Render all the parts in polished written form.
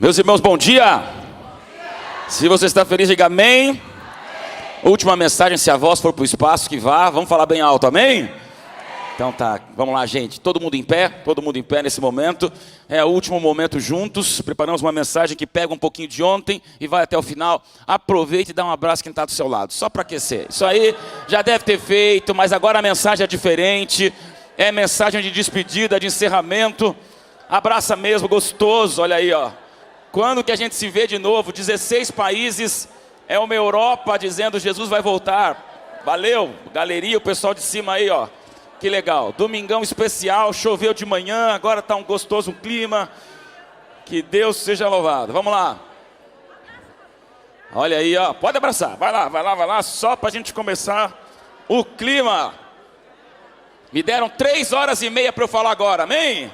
Meus irmãos, bom dia. Se você está feliz, diga amém. Última mensagem, se a voz for para o espaço, que vá. Vamos falar bem alto, amém? Então tá, vamos lá, gente. Todo mundo em pé nesse momento. É o último momento juntos. Preparamos uma mensagem que pega um pouquinho de ontem e vai até o final. Aproveite e dá um abraço quem está do seu lado, só para aquecer. Isso aí já deve ter feito, mas agora a mensagem é diferente. É mensagem de despedida, de encerramento. Abraça mesmo, gostoso, olha aí, ó. Quando que a gente se vê de novo? 16 países, é uma Europa dizendo Jesus vai voltar. Valeu, galeria, o pessoal de cima aí, ó. Que legal, domingão especial, choveu de manhã, agora está um gostoso clima. Que Deus seja louvado, vamos lá. Olha aí, ó, pode abraçar, vai lá, só para a gente começar o clima. Me deram 3 horas e meia para eu falar agora, amém?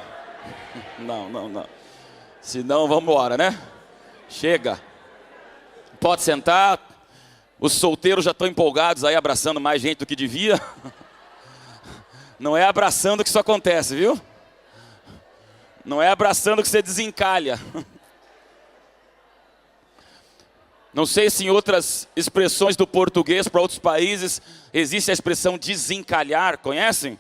Não. Senão vamos embora, né? Chega. Pode sentar. Os solteiros já estão empolgados aí, abraçando mais gente do que devia. Não é abraçando que isso acontece, viu? Não é abraçando que você desencalha. Não sei se em outras expressões do português para outros países existe a expressão desencalhar, conhecem?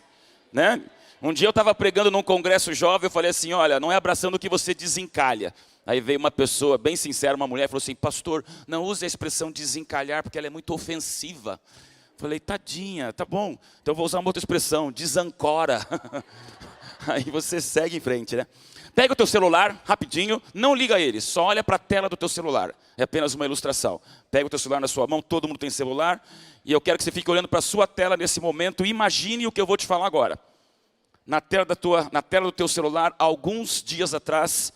Né? Um dia eu estava pregando num congresso jovem, eu falei assim, olha, não é abraçando que você desencalha. Aí veio uma pessoa bem sincera, uma mulher, falou assim, pastor, não use a expressão desencalhar porque ela é muito ofensiva. Falei, tadinha, tá bom, então eu vou usar uma outra expressão, desancora. Aí você segue em frente, né? Pega o teu celular, rapidinho, não liga ele, só olha para a tela do teu celular. É apenas uma ilustração. Pega o teu celular na sua mão, todo mundo tem celular, e eu quero que você fique olhando para a sua tela nesse momento, imagine o que eu vou te falar agora. Na tela do teu celular, alguns dias atrás,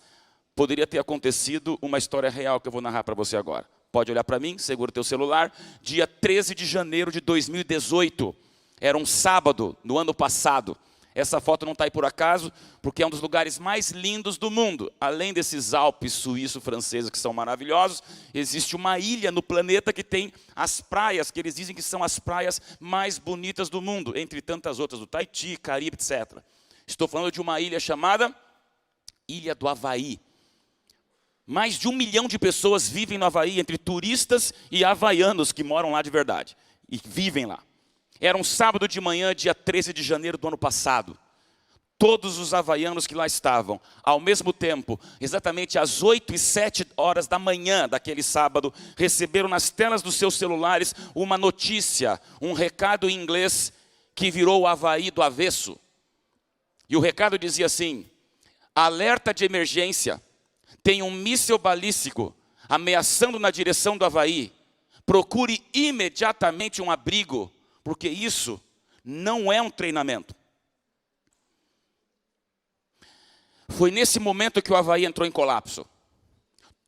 poderia ter acontecido uma história real que eu vou narrar para você agora. Pode olhar para mim, segura o teu celular. Dia 13 de janeiro de 2018, era um sábado no ano passado. Essa foto não está aí por acaso, porque é um dos lugares mais lindos do mundo. Além desses Alpes suíço-franceses que são maravilhosos, existe uma ilha no planeta que tem as praias, que eles dizem que são as praias mais bonitas do mundo, entre tantas outras, do Tahiti, Caribe, etc. Estou falando de uma ilha chamada Ilha do Havaí. Mais de 1 milhão de pessoas vivem no Havaí, entre turistas e havaianos que moram lá de verdade, e vivem lá. Era um sábado de manhã, dia 13 de janeiro do ano passado. Todos os havaianos que lá estavam, ao mesmo tempo, exatamente às 8h07 da manhã daquele sábado, receberam nas telas dos seus celulares uma notícia, um recado em inglês que virou o Havaí do avesso. E o recado dizia assim, alerta de emergência, tem um míssil balístico ameaçando na direção do Havaí. Procure imediatamente um abrigo, porque isso não é um treinamento. Foi nesse momento que o Havaí entrou em colapso.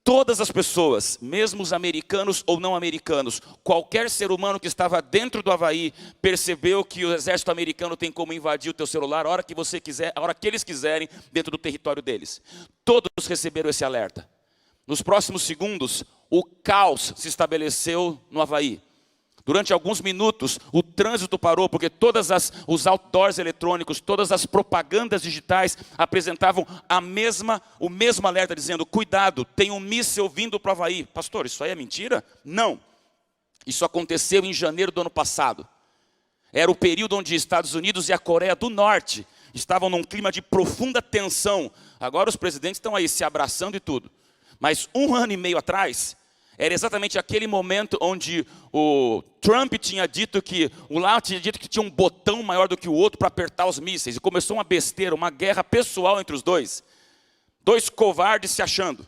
Todas as pessoas, mesmo os americanos ou não americanos, qualquer ser humano que estava dentro do Havaí, percebeu que o exército americano tem como invadir o teu celular a hora que você quiser, a hora que eles quiserem, dentro do território deles. Todos receberam esse alerta. Nos próximos segundos, o caos se estabeleceu no Havaí. Durante alguns minutos, o trânsito parou, porque os outdoors eletrônicos, todas as propagandas digitais apresentavam o mesmo alerta, dizendo, cuidado, tem um míssil vindo para o Havaí. Pastor, isso aí é mentira? Não. Isso aconteceu em janeiro do ano passado. Era o período onde Estados Unidos e a Coreia do Norte estavam num clima de profunda tensão. Agora os presidentes estão aí se abraçando e tudo. Mas 1 ano e meio atrás, era exatamente aquele momento onde o Trump tinha dito que, o Lao tinha dito que tinha um botão maior do que o outro para apertar os mísseis. E começou uma besteira, uma guerra pessoal entre os dois. 2 covardes se achando.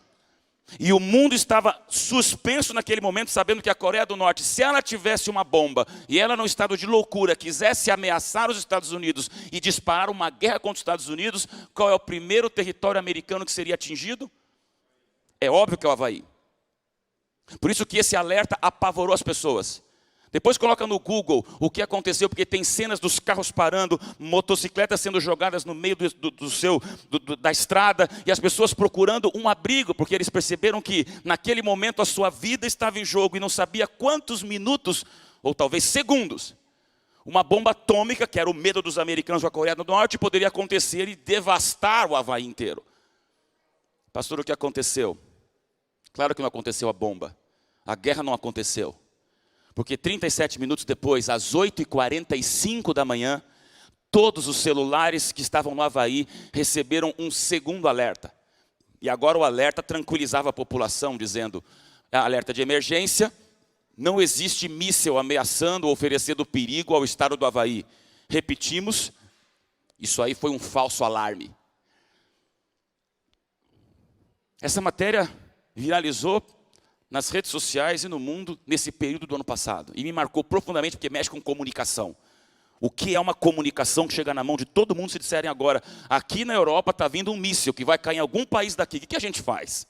E o mundo estava suspenso naquele momento, sabendo que a Coreia do Norte, se ela tivesse uma bomba, e ela num estado de loucura, quisesse ameaçar os Estados Unidos e disparar uma guerra contra os Estados Unidos, qual é o primeiro território americano que seria atingido? É óbvio que é o Havaí. Por isso que esse alerta apavorou as pessoas. Depois coloca no Google o que aconteceu, porque tem cenas dos carros parando, motocicletas sendo jogadas no meio da estrada, e as pessoas procurando um abrigo, porque eles perceberam que naquele momento a sua vida estava em jogo, e não sabia quantos minutos, ou talvez segundos, uma bomba atômica, que era o medo dos americanos com a Coreia do Norte, poderia acontecer e devastar o Havaí inteiro. Pastor, o que aconteceu? Claro que não aconteceu a bomba. A guerra não aconteceu. Porque 37 minutos depois, às 8h45 da manhã, todos os celulares que estavam no Havaí receberam um segundo alerta. E agora o alerta tranquilizava a população, dizendo, alerta de emergência, não existe míssil ameaçando ou oferecendo perigo ao estado do Havaí. Repetimos, isso aí foi um falso alarme. Essa matéria viralizou nas redes sociais e no mundo nesse período do ano passado. E me marcou profundamente porque mexe com comunicação. O que é uma comunicação que chega na mão de todo mundo se disserem agora, aqui na Europa está vindo um míssil que vai cair em algum país daqui, o que a gente faz?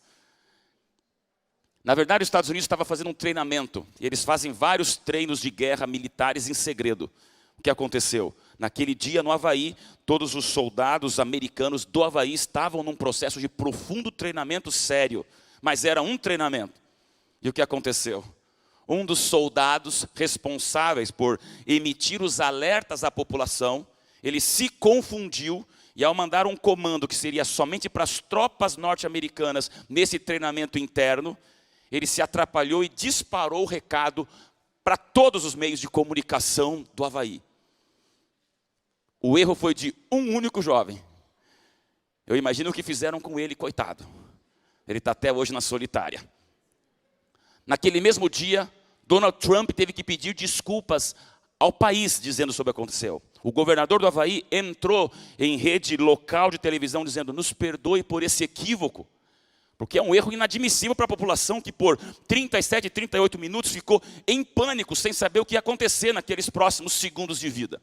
Na verdade, os Estados Unidos estava fazendo um treinamento, e eles fazem vários treinos de guerra militares em segredo. O que aconteceu? Naquele dia no Havaí, todos os soldados americanos do Havaí estavam num processo de profundo treinamento sério, mas era um treinamento. E o que aconteceu? Um dos soldados responsáveis por emitir os alertas à população, ele se confundiu e ao mandar um comando que seria somente para as tropas norte-americanas nesse treinamento interno, ele se atrapalhou e disparou o recado para todos os meios de comunicação do Havaí. O erro foi de um único jovem. Eu imagino o que fizeram com ele, coitado. Ele está até hoje na solitária. Naquele mesmo dia, Donald Trump teve que pedir desculpas ao país, dizendo sobre o que aconteceu. O governador do Havaí entrou em rede local de televisão, dizendo, nos perdoe por esse equívoco. Porque é um erro inadmissível para a população que por 37, 38 minutos ficou em pânico, sem saber o que ia acontecer naqueles próximos segundos de vida.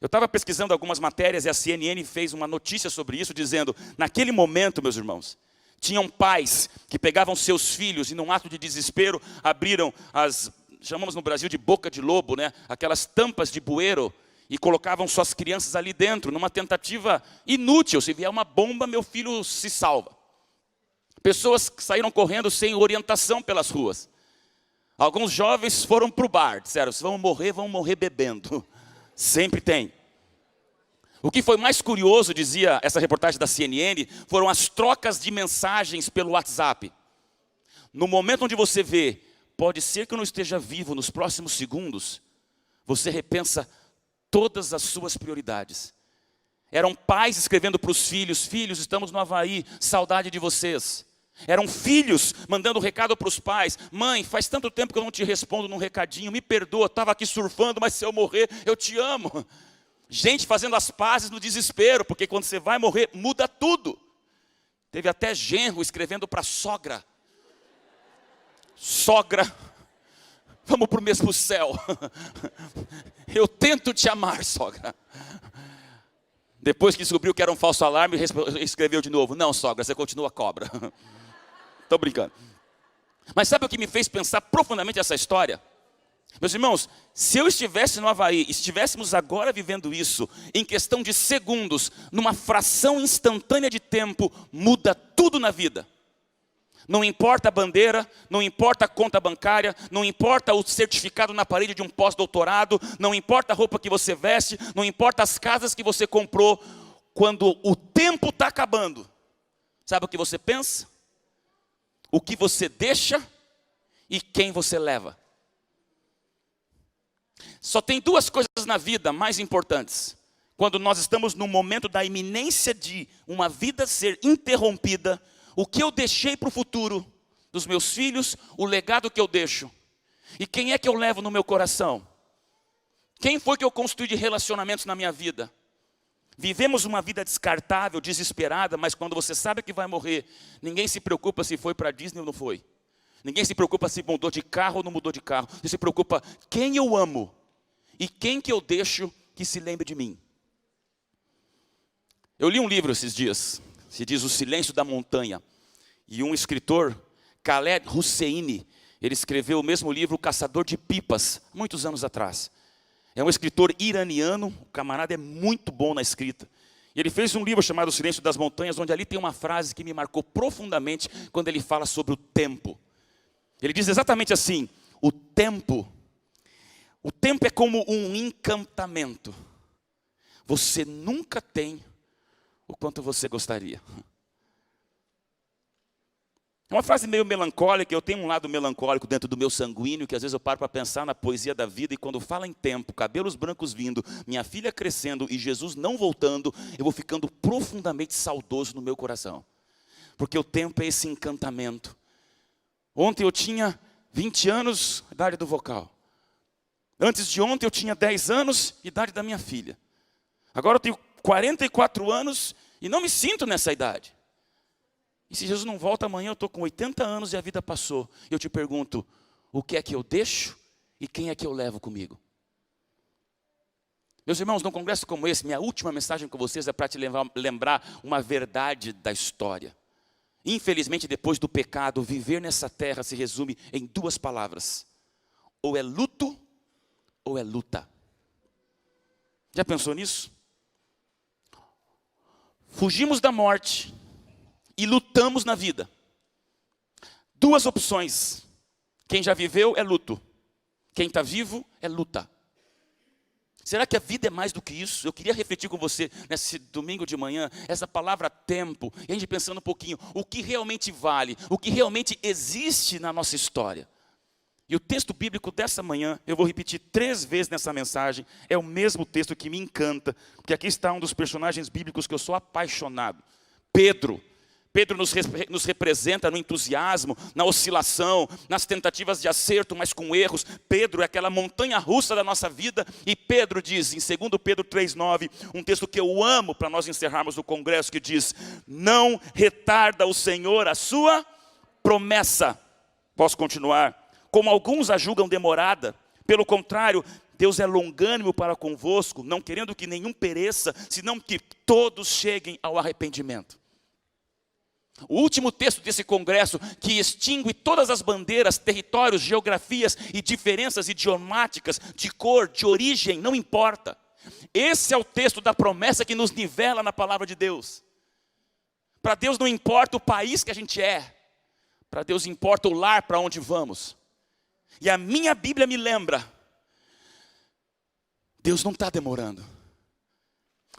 Eu estava pesquisando algumas matérias e a CNN fez uma notícia sobre isso, dizendo, naquele momento, meus irmãos, tinham pais que pegavam seus filhos e num ato de desespero abriram as, chamamos no Brasil de boca de lobo, né? Aquelas tampas de bueiro e colocavam suas crianças ali dentro, numa tentativa inútil, se vier uma bomba, meu filho se salva. Pessoas que saíram correndo sem orientação pelas ruas. Alguns jovens foram para o bar, disseram, se vão morrer bebendo. Sempre tem. O que foi mais curioso, dizia essa reportagem da CNN, foram as trocas de mensagens pelo WhatsApp. No momento onde você vê, pode ser que eu não esteja vivo nos próximos segundos, você repensa todas as suas prioridades. Eram pais escrevendo para os filhos, filhos, estamos no Havaí, saudade de vocês. Eram filhos mandando recado para os pais, mãe, faz tanto tempo que eu não te respondo num recadinho, me perdoa, estava aqui surfando, mas se eu morrer, eu te amo. Gente fazendo as pazes no desespero, porque quando você vai morrer, muda tudo. Teve até genro escrevendo para a sogra. Sogra, vamos para o mesmo céu. Eu tento te amar, sogra. Depois que descobriu que era um falso alarme, escreveu de novo, não, sogra, você continua cobra. Estou brincando. Mas sabe o que me fez pensar profundamente essa história? Meus irmãos, se eu estivesse no Havaí, estivéssemos agora vivendo isso, em questão de segundos, numa fração instantânea de tempo, muda tudo na vida. Não importa a bandeira, não importa a conta bancária, não importa o certificado na parede de um pós-doutorado, não importa a roupa que você veste, não importa as casas que você comprou, quando o tempo está acabando, sabe o que você pensa? O que você deixa e quem você leva. Só tem duas coisas na vida mais importantes. Quando nós estamos no momento da iminência de uma vida ser interrompida, o que eu deixei para o futuro dos meus filhos, o legado que eu deixo. E quem é que eu levo no meu coração? Quem foi que eu construí de relacionamentos na minha vida? Vivemos uma vida descartável, desesperada, mas quando você sabe que vai morrer, ninguém se preocupa se foi para a Disney ou não foi. Ninguém se preocupa se mudou de carro ou não mudou de carro. Você se preocupa quem eu amo e quem que eu deixo que se lembre de mim. Eu li um livro esses dias, se diz O Silêncio da Montanha. E um escritor, Khaled Hosseini, ele escreveu o mesmo livro, O Caçador de Pipas, muitos anos atrás. É um escritor iraniano, o camarada é muito bom na escrita. E ele fez um livro chamado O Silêncio das Montanhas, onde ali tem uma frase que me marcou profundamente quando ele fala sobre o tempo. Ele diz exatamente assim, o tempo é como um encantamento. Você nunca tem o quanto você gostaria. É uma frase meio melancólica, eu tenho um lado melancólico dentro do meu sanguíneo, que às vezes eu paro para pensar na poesia da vida, e quando fala em tempo, cabelos brancos vindo, minha filha crescendo e Jesus não voltando, eu vou ficando profundamente saudoso no meu coração. Porque o tempo é esse encantamento. Ontem eu tinha 20 anos, idade do vocal. Antes de ontem eu tinha 10 anos, idade da minha filha. Agora eu tenho 44 anos e não me sinto nessa idade. E se Jesus não volta amanhã, eu estou com 80 anos e a vida passou. Eu te pergunto, o que é que eu deixo e quem é que eu levo comigo? Meus irmãos, num congresso como esse, minha última mensagem com vocês é para te lembrar uma verdade da história. Infelizmente, depois do pecado, viver nessa terra se resume em 2 palavras. Ou é luto, ou é luta. Já pensou nisso? Fugimos da morte e lutamos na vida. 2 opções. Quem já viveu é luto. Quem está vivo é luta. Será que a vida é mais do que isso? Eu queria refletir com você nesse domingo de manhã, essa palavra tempo, e a gente pensando um pouquinho, o que realmente vale, o que realmente existe na nossa história. E o texto bíblico dessa manhã, eu vou repetir 3 vezes nessa mensagem, é o mesmo texto que me encanta, porque aqui está um dos personagens bíblicos que eu sou apaixonado, Pedro. Pedro nos representa no entusiasmo, na oscilação, nas tentativas de acerto, mas com erros. Pedro é aquela montanha russa da nossa vida. E Pedro diz, em 2 Pedro 3,9, um texto que eu amo para nós encerrarmos o congresso, que diz, não retarda o Senhor a sua promessa. Posso continuar? Como alguns a julgam demorada, pelo contrário, Deus é longânimo para convosco, não querendo que nenhum pereça, senão que todos cheguem ao arrependimento. O último texto desse congresso, que extingue todas as bandeiras, territórios, geografias e diferenças idiomáticas, de cor, de origem, não importa. Esse é o texto da promessa que nos nivela na palavra de Deus. Para Deus não importa o país que a gente é. Para Deus importa o lar para onde vamos. E a minha Bíblia me lembra, Deus não está demorando.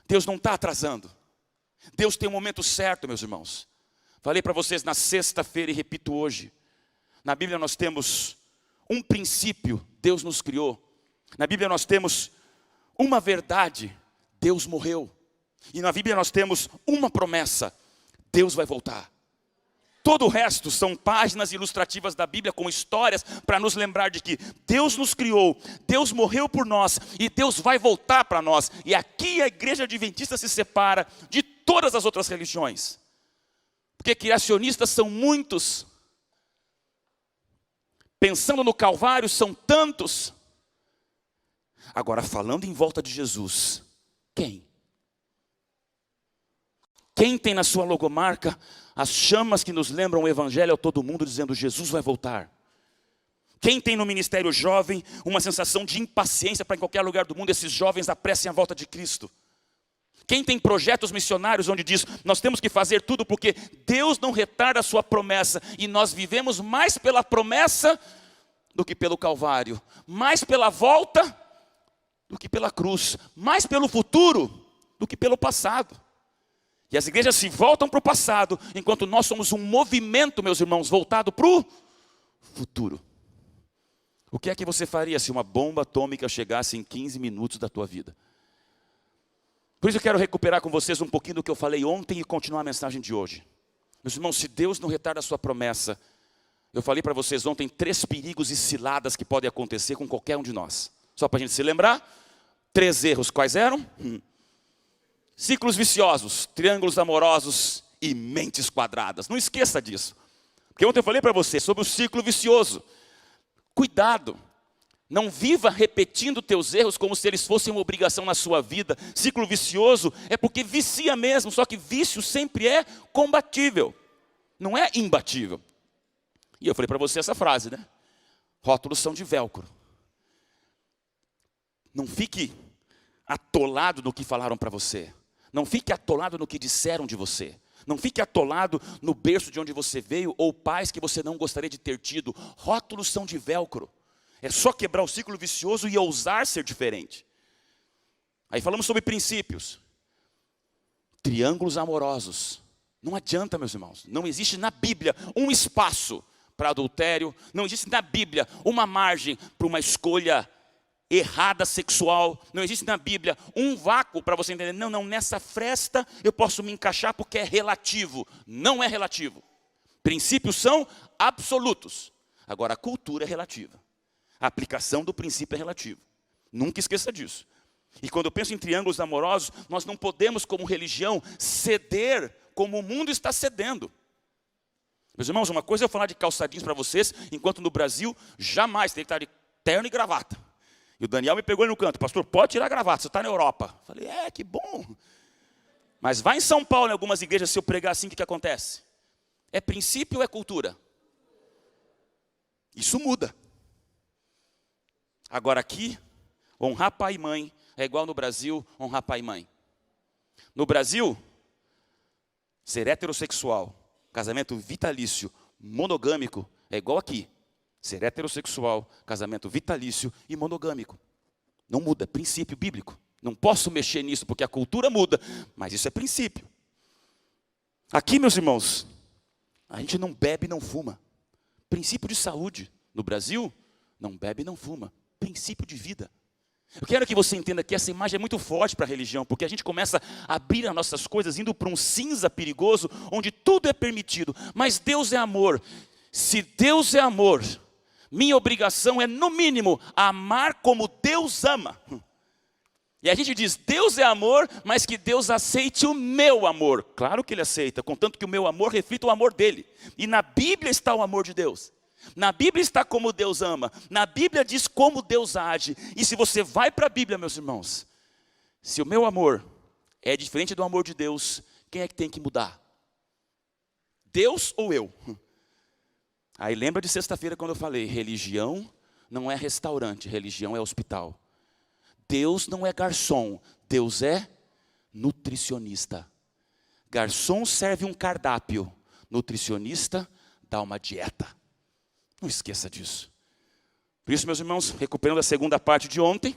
Deus não está atrasando. Deus tem um momento certo, meus irmãos. Falei para vocês na sexta-feira e repito hoje. Na Bíblia nós temos um princípio, Deus nos criou. Na Bíblia nós temos uma verdade, Deus morreu. E na Bíblia nós temos uma promessa, Deus vai voltar. Todo o resto são páginas ilustrativas da Bíblia com histórias para nos lembrar de que Deus nos criou, Deus morreu por nós e Deus vai voltar para nós. E aqui a igreja adventista se separa de todas as outras religiões. Porque criacionistas são muitos. Pensando no Calvário são tantos. Agora falando em volta de Jesus, quem? Quem tem na sua logomarca as chamas que nos lembram o Evangelho a todo mundo dizendo Jesus vai voltar? Quem tem no ministério jovem uma sensação de impaciência para em qualquer lugar do mundo esses jovens apressem a volta de Cristo? Quem tem projetos missionários onde diz, nós temos que fazer tudo porque Deus não retarda a sua promessa. E nós vivemos mais pela promessa do que pelo Calvário. Mais pela volta do que pela cruz. Mais pelo futuro do que pelo passado. E as igrejas se voltam para o passado, enquanto nós somos um movimento, meus irmãos, voltado para o futuro. O que é que você faria se uma bomba atômica chegasse em 15 minutos da tua vida? Por isso eu quero recuperar com vocês um pouquinho do que eu falei ontem e continuar a mensagem de hoje. Meus irmãos, se Deus não retarda a sua promessa, eu falei para vocês ontem 3 perigos e ciladas que podem acontecer com qualquer um de nós. Só para a gente se lembrar, 3 erros, quais eram? Ciclos viciosos, triângulos amorosos e mentes quadradas. Não esqueça disso. Porque ontem eu falei para você sobre o ciclo vicioso. Cuidado. Não viva repetindo teus erros como se eles fossem uma obrigação na sua vida. Ciclo vicioso é porque vicia mesmo, só que vício sempre é combatível, não é imbatível. E eu falei para você essa frase, né? Rótulos são de velcro. Não fique atolado no que falaram para você. Não fique atolado no que disseram de você. Não fique atolado no berço de onde você veio ou pais que você não gostaria de ter tido. Rótulos são de velcro. É só quebrar o ciclo vicioso e ousar ser diferente. Aí falamos sobre princípios. Triângulos amorosos. Não adianta, meus irmãos. Não existe na Bíblia um espaço para adultério. Não existe na Bíblia uma margem para uma escolha errada sexual. Não existe na Bíblia um vácuo para você entender. Não, nessa fresta eu posso me encaixar porque é relativo. Não é relativo. Princípios são absolutos. Agora, a cultura é relativa. A aplicação do princípio é relativa. Nunca esqueça disso. E quando eu penso em triângulos amorosos, nós não podemos, como religião, ceder como o mundo está cedendo. Meus irmãos, uma coisa é eu falar de calça jeans para vocês, enquanto no Brasil, jamais tem que estar de terno e gravata. E o Daniel me pegou ali no canto, pastor, pode tirar a gravata, você está na Europa. Eu falei, que bom. Mas vai em São Paulo, em algumas igrejas, se eu pregar assim, o que acontece? É princípio ou é cultura? Isso muda. Agora aqui, honrar pai e mãe é igual no Brasil, honrar pai e mãe. No Brasil, ser heterossexual, casamento vitalício, monogâmico, é igual aqui. Ser heterossexual, casamento vitalício e monogâmico. Não muda, princípio bíblico. Não posso mexer nisso porque a cultura muda, mas isso é princípio. Aqui, meus irmãos, a gente não bebe e não fuma. Princípio de saúde. No Brasil, não bebe e não fuma. Princípio de vida. Eu quero que você entenda que essa imagem é muito forte para a religião, porque a gente começa a abrir as nossas coisas, indo para um cinza perigoso, onde tudo é permitido. Mas Deus é amor. Se Deus é amor, minha obrigação é, no mínimo, amar como Deus ama. E a gente diz, Deus é amor, mas que Deus aceite o meu amor. Claro que Ele aceita, contanto que o meu amor reflita o amor dEle. E na Bíblia está o amor de Deus. Na Bíblia está como Deus ama. Na Bíblia diz como Deus age. E se você vai para a Bíblia, meus irmãos, se o meu amor é diferente do amor de Deus, quem é que tem que mudar? Deus ou eu? Aí lembra de sexta-feira quando eu falei, religião não é restaurante, religião é hospital. Deus não é garçom, Deus é nutricionista. Garçom serve um cardápio, nutricionista dá uma dieta. Não esqueça disso. Por isso, meus irmãos, recuperando a segunda parte de ontem,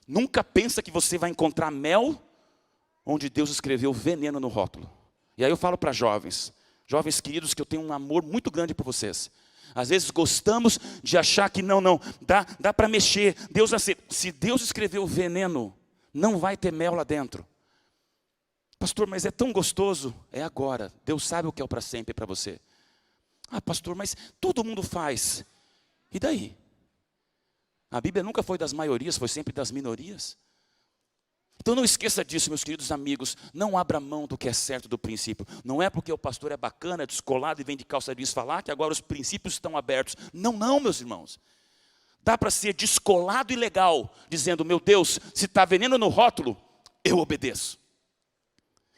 nunca pensa que você vai encontrar mel onde Deus escreveu veneno no rótulo. E aí eu falo para jovens queridos, que eu tenho um amor muito grande por vocês. Às vezes gostamos de achar que não, dá para mexer. Deus aceita. Se Deus escreveu veneno, não vai ter mel lá dentro. Pastor, mas é tão gostoso. É agora. Deus sabe o que é o para sempre para você. Pastor, mas todo mundo faz. E daí? A Bíblia nunca foi das maiorias, foi sempre das minorias. Então não esqueça disso, meus queridos amigos. Não abra mão do que é certo do princípio. Não é porque o pastor é bacana, é descolado e vem de calça jeans falar que agora os princípios estão abertos. Não, meus irmãos. Dá para ser descolado e legal, dizendo, meu Deus, se está veneno no rótulo, eu obedeço.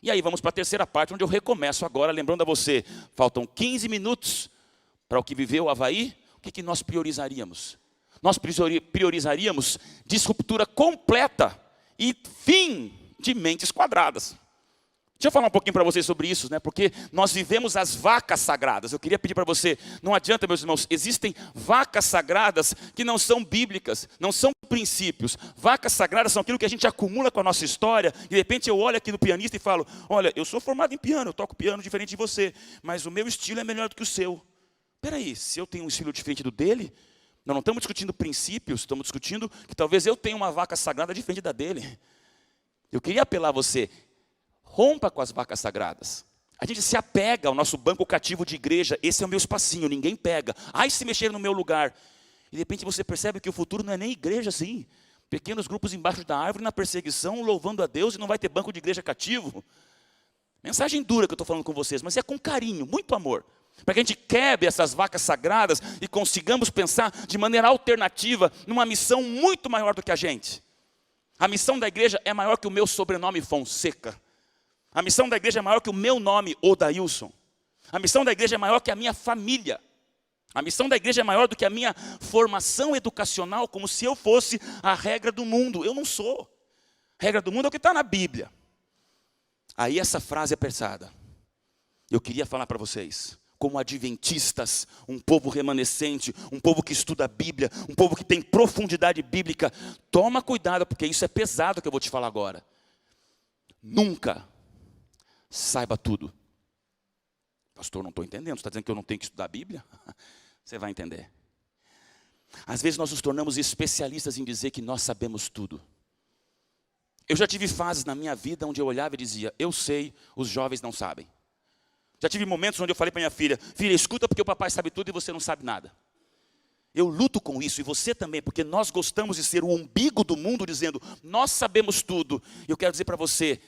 E aí vamos para a terceira parte, onde eu recomeço agora, lembrando a você, faltam 15 minutos para o que viveu o Havaí, o que nós priorizaríamos? Nós priorizaríamos disruptura completa e fim de mentes quadradas. Deixa eu falar um pouquinho para vocês sobre isso, porque nós vivemos as vacas sagradas. Eu queria pedir para você, não adianta, meus irmãos, existem vacas sagradas que não são bíblicas, não são princípios. Vacas sagradas são aquilo que a gente acumula com a nossa história, e de repente eu olho aqui no pianista e falo, olha, eu sou formado em piano, eu toco piano diferente de você, mas o meu estilo é melhor do que o seu. Peraí, se eu tenho um estilo diferente do dele, nós não estamos discutindo princípios, estamos discutindo que talvez eu tenha uma vaca sagrada diferente da dele. Eu queria apelar a você, rompa com as vacas sagradas. A gente se apega ao nosso banco cativo de igreja. Esse é o meu espacinho, ninguém pega. Ai, se mexer no meu lugar. E de repente você percebe que o futuro não é nem igreja assim. Pequenos grupos embaixo da árvore na perseguição, louvando a Deus, e não vai ter banco de igreja cativo. Mensagem dura que eu estou falando com vocês, mas é com carinho, muito amor. Para que a gente quebre essas vacas sagradas e consigamos pensar de maneira alternativa numa missão muito maior do que a gente. A missão da igreja é maior que o meu sobrenome Fonseca. A missão da igreja é maior que o meu nome, Odailson. A missão da igreja é maior que a minha família. A missão da igreja é maior do que a minha formação educacional, como se eu fosse a regra do mundo. Eu não sou. A regra do mundo é o que está na Bíblia. Aí essa frase é pesada. Eu queria falar para vocês, como adventistas, um povo remanescente, um povo que estuda a Bíblia, um povo que tem profundidade bíblica. Toma cuidado, porque isso é pesado que eu vou te falar agora. Nunca saiba tudo. Pastor, não estou entendendo, você está dizendo que eu não tenho que estudar a Bíblia? Você vai entender. Às vezes nós nos tornamos especialistas em dizer que nós sabemos tudo. Eu já tive fases na minha vida onde eu olhava e dizia, eu sei, os jovens não sabem. Já tive momentos onde eu falei para minha filha, filha, escuta porque o papai sabe tudo e você não sabe nada. Eu luto com isso, e você também, porque nós gostamos de ser o umbigo do mundo, dizendo, nós sabemos tudo. E eu quero dizer para você,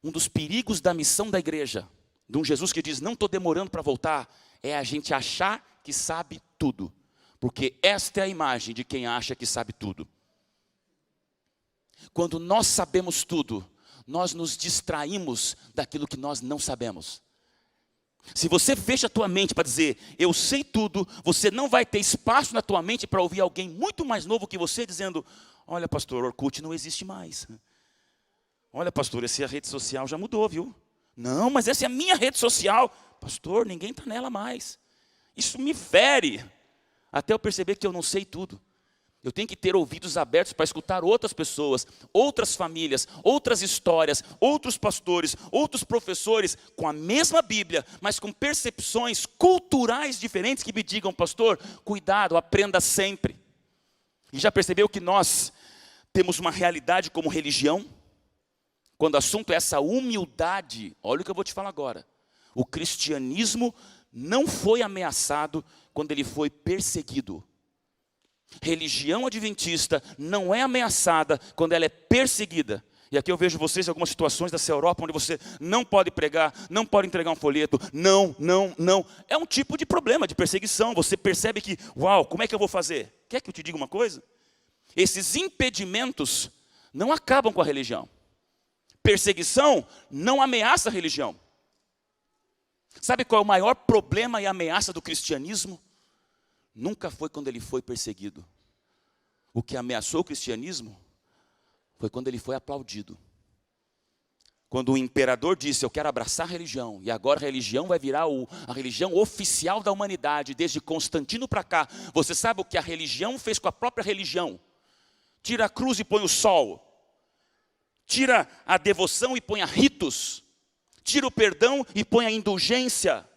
um dos perigos da missão da igreja, de um Jesus que diz, não estou demorando para voltar, é a gente achar que sabe tudo. Porque esta é a imagem de quem acha que sabe tudo. Quando nós sabemos tudo, nós nos distraímos daquilo que nós não sabemos. Se você fecha a tua mente para dizer, eu sei tudo, você não vai ter espaço na tua mente para ouvir alguém muito mais novo que você dizendo, olha pastor, Orkut não existe mais. Olha pastor, essa rede social já mudou, viu? Não, mas essa é a minha rede social. Pastor, ninguém está nela mais. Isso me fere, até eu perceber que eu não sei tudo. Eu tenho que ter ouvidos abertos para escutar outras pessoas, outras famílias, outras histórias, outros pastores, outros professores, com a mesma Bíblia, mas com percepções culturais diferentes que me digam, pastor, cuidado, aprenda sempre. E já percebeu que nós temos uma realidade como religião? Quando o assunto é essa humildade, olha o que eu vou te falar agora. O cristianismo não foi ameaçado quando ele foi perseguido. Religião adventista não é ameaçada quando ela é perseguida. E aqui eu vejo vocês em algumas situações dessa Europa onde você não pode pregar, não pode entregar um folheto, não. É um tipo de problema, de perseguição. Você percebe que, uau, como é que eu vou fazer? Quer que eu te diga uma coisa? Esses impedimentos não acabam com a religião. Perseguição não ameaça a religião. Sabe qual é o maior problema e ameaça do cristianismo? Nunca foi quando ele foi perseguido. O que ameaçou o cristianismo foi quando ele foi aplaudido. Quando o imperador disse, eu quero abraçar a religião, e agora a religião vai virar a religião oficial da humanidade, desde Constantino para cá. Você sabe o que a religião fez com a própria religião? Tira a cruz e põe o sol. Tira a devoção e põe a ritos. Tira o perdão e põe a indulgência.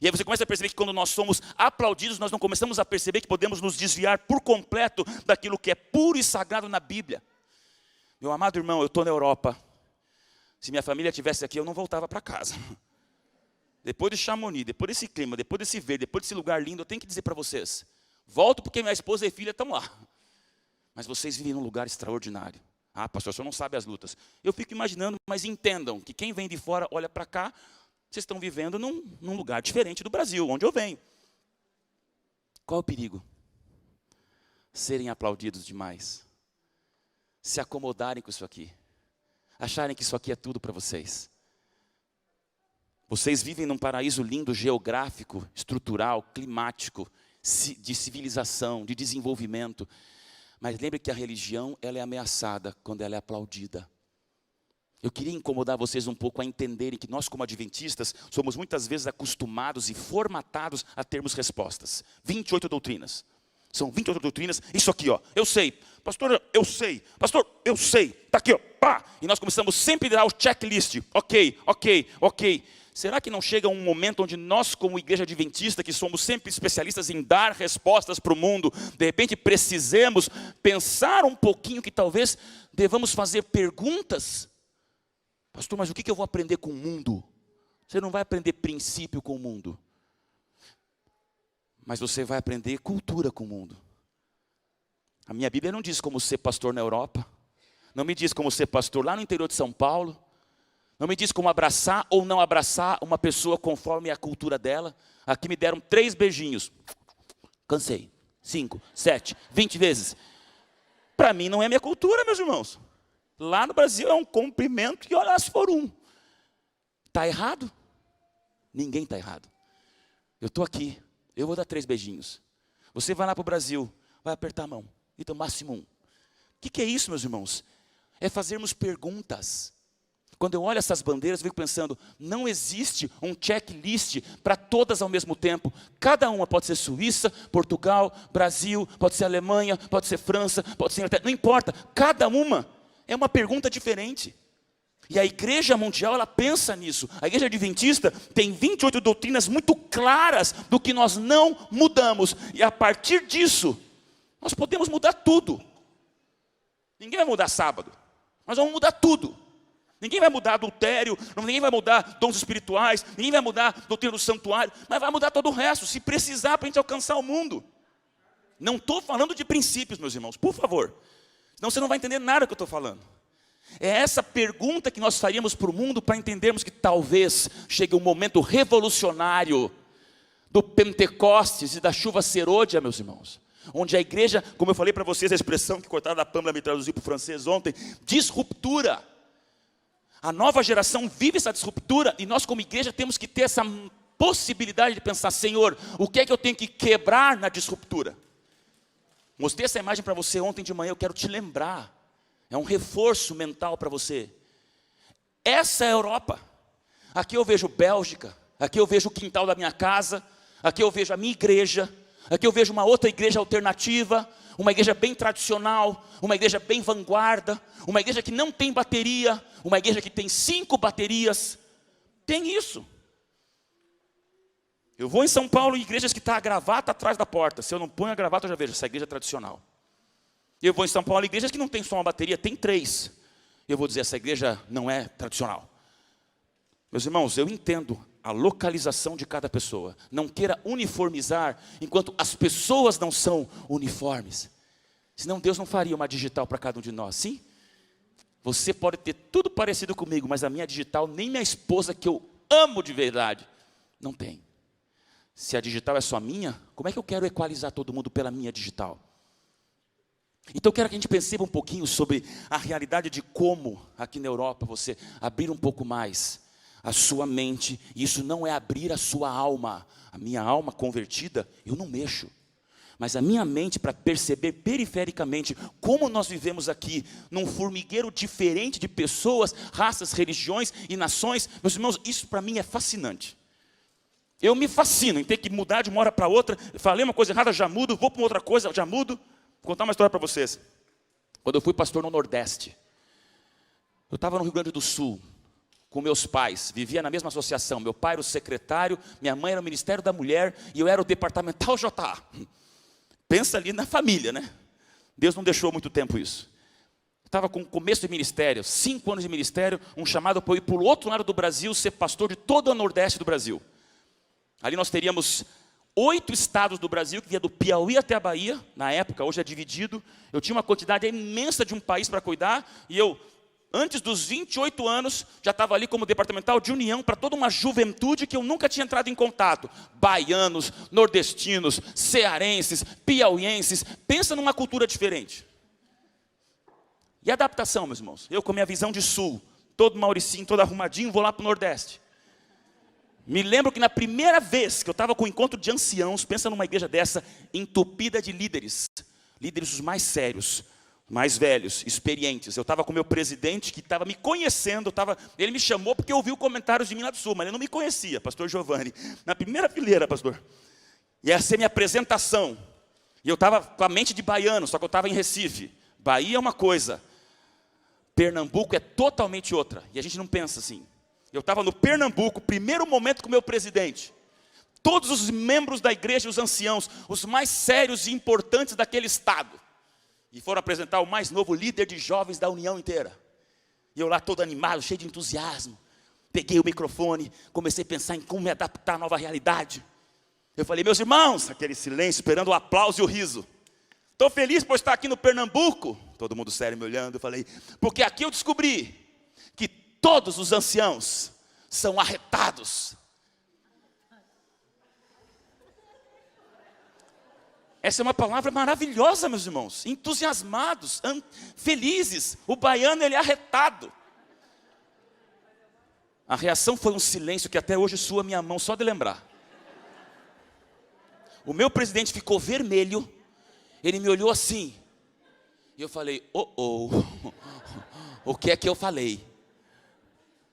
E aí você começa a perceber que quando nós somos aplaudidos, nós não começamos a perceber que podemos nos desviar por completo daquilo que é puro e sagrado na Bíblia. Meu amado irmão, eu estou na Europa. Se minha família estivesse aqui, eu não voltava para casa. Depois de Chamonix, depois desse clima, depois desse verde, depois desse lugar lindo, eu tenho que dizer para vocês, volto porque minha esposa e filha estão lá. Mas vocês vivem num lugar extraordinário. Ah, pastor, o senhor não sabe as lutas. Eu fico imaginando, mas entendam que quem vem de fora olha para cá, vocês estão vivendo num lugar diferente do Brasil, onde eu venho. Qual é o perigo? Serem aplaudidos demais. Se acomodarem com isso aqui. Acharem que isso aqui é tudo para vocês. Vocês vivem num paraíso lindo, geográfico, estrutural, climático, de civilização, de desenvolvimento. Mas lembre que a religião, ela é ameaçada quando ela é aplaudida. Eu queria incomodar vocês um pouco a entenderem que nós como adventistas somos muitas vezes acostumados e formatados a termos respostas. 28 doutrinas. São 28 doutrinas, isso aqui, ó, eu sei. Pastor, eu sei. Pastor, eu sei. Está aqui, ó, pá. E nós começamos sempre a dar o checklist. Ok. Será que não chega um momento onde nós como igreja adventista, que somos sempre especialistas em dar respostas para o mundo, de repente precisemos pensar um pouquinho que talvez devamos fazer perguntas? Pastor, mas o que eu vou aprender com o mundo? Você não vai aprender princípio com o mundo. Mas você vai aprender cultura com o mundo. A minha Bíblia não diz como ser pastor na Europa. Não me diz como ser pastor lá no interior de São Paulo. Não me diz como abraçar ou não abraçar uma pessoa conforme a cultura dela. Aqui me deram 3 beijinhos. Cansei. 5, 7, 20 vezes. Para mim não é minha cultura, meus irmãos. Lá no Brasil é um cumprimento e olha se for um. Está errado? Ninguém está errado. Eu estou aqui, eu vou dar 3 beijinhos. Você vai lá para o Brasil, vai apertar a mão. Então, máximo 1. O que é isso, meus irmãos? É fazermos perguntas. Quando eu olho essas bandeiras, eu fico pensando, não existe um checklist para todas ao mesmo tempo. Cada uma pode ser Suíça, Portugal, Brasil, pode ser Alemanha, pode ser França, pode ser Inglaterra, não importa. Cada uma é uma pergunta diferente. E a igreja mundial, ela pensa nisso. A igreja adventista tem 28 doutrinas muito claras do que nós não mudamos. E a partir disso, nós podemos mudar tudo. Ninguém vai mudar sábado. Nós vamos mudar tudo. Ninguém vai mudar adultério, ninguém vai mudar dons espirituais, ninguém vai mudar doutrina do santuário, mas vai mudar todo o resto, se precisar para a gente alcançar o mundo. Não estou falando de princípios, meus irmãos, por favor. Senão você não vai entender nada do que eu estou falando. É essa pergunta que nós faríamos para o mundo para entendermos que talvez chegue um momento revolucionário do Pentecostes e da chuva serôdia, meus irmãos. Onde a igreja, como eu falei para vocês, a expressão que Cortada da Pâmela me traduziu para o francês ontem, disruptura. A nova geração vive essa disruptura e nós como igreja temos que ter essa possibilidade de pensar, Senhor, o que é que eu tenho que quebrar na disruptura? Mostrei essa imagem para você ontem de manhã, eu quero te lembrar. É um reforço mental para você. Essa é a Europa. Aqui eu vejo Bélgica, aqui eu vejo o quintal da minha casa, aqui eu vejo a minha igreja, aqui eu vejo uma outra igreja alternativa, uma igreja bem tradicional, uma igreja bem vanguarda, uma igreja que não tem bateria, uma igreja que tem 5 baterias. Tem isso. Eu vou em São Paulo em igrejas que está a gravata atrás da porta. Se eu não ponho a gravata, eu já vejo, essa igreja é tradicional. Eu vou em São Paulo em igrejas que não tem só uma bateria, tem 3. Eu vou dizer, essa igreja não é tradicional. Meus irmãos, eu entendo a localização de cada pessoa. Não queira uniformizar, enquanto as pessoas não são uniformes. Senão Deus não faria uma digital para cada um de nós, sim? Você pode ter tudo parecido comigo, mas a minha digital, nem minha esposa, que eu amo de verdade, não tem. Se a digital é só minha, como é que eu quero equalizar todo mundo pela minha digital? Então eu quero que a gente pense um pouquinho sobre a realidade de como, aqui na Europa, você abrir um pouco mais a sua mente. E isso não é abrir a sua alma. A minha alma convertida, eu não mexo. Mas a minha mente, para perceber perifericamente como nós vivemos aqui, num formigueiro diferente de pessoas, raças, religiões e nações. Meus irmãos, isso para mim é fascinante. Eu me fascino em ter que mudar de uma hora para outra. Falei uma coisa errada, já mudo, vou para uma outra coisa, já mudo. Vou contar uma história para vocês. Quando eu fui pastor no Nordeste, eu estava no Rio Grande do Sul, com meus pais, vivia na mesma associação. Meu pai era o secretário, minha mãe era o Ministério da Mulher, e eu era o departamental JA. Pensa ali na família, né? Deus não deixou muito tempo isso. Estava com o começo de ministério, 5 anos de ministério, um chamado para eu ir para o outro lado do Brasil, ser pastor de todo o Nordeste do Brasil. Ali nós teríamos 8 estados do Brasil, que via do Piauí até a Bahia, na época, hoje é dividido. Eu tinha uma quantidade imensa de um país para cuidar, e eu, antes dos 28 anos, já estava ali como departamental de união para toda uma juventude que eu nunca tinha entrado em contato. Baianos, nordestinos, cearenses, piauienses, pensa numa cultura diferente. E adaptação, meus irmãos, eu com a minha visão de sul, todo mauricinho, todo arrumadinho, vou lá para o Nordeste. Me lembro que na primeira vez que eu estava com um encontro de anciãos, pensa numa igreja dessa, entupida de líderes, líderes os mais sérios, mais velhos, experientes. Eu estava com o meu presidente que estava me conhecendo, ele me chamou porque ouviu comentários de mim lá do Sul, mas ele não me conhecia, pastor Giovanni, na primeira fileira, pastor. E essa é a minha apresentação. E eu estava com a mente de baiano, só que eu estava em Recife. Bahia é uma coisa, Pernambuco é totalmente outra, e a gente não pensa assim. Eu estava no Pernambuco, primeiro momento com o meu presidente. Todos os membros da igreja, os anciãos, os mais sérios e importantes daquele estado. E foram apresentar o mais novo líder de jovens da União inteira. E eu lá todo animado, cheio de entusiasmo. Peguei o microfone, comecei a pensar em como me adaptar à nova realidade. Eu falei, meus irmãos, aquele silêncio, esperando o aplauso e o riso. Estou feliz por estar aqui no Pernambuco. Todo mundo sério me olhando, eu falei, porque aqui eu descobri que todos os anciãos são arretados. Essa é uma palavra maravilhosa, meus irmãos. Entusiasmados, felizes. O baiano, ele é arretado. A reação foi um silêncio que até hoje sua minha mão só de lembrar. O meu presidente ficou vermelho. Ele me olhou assim. E eu falei, o que é que eu falei?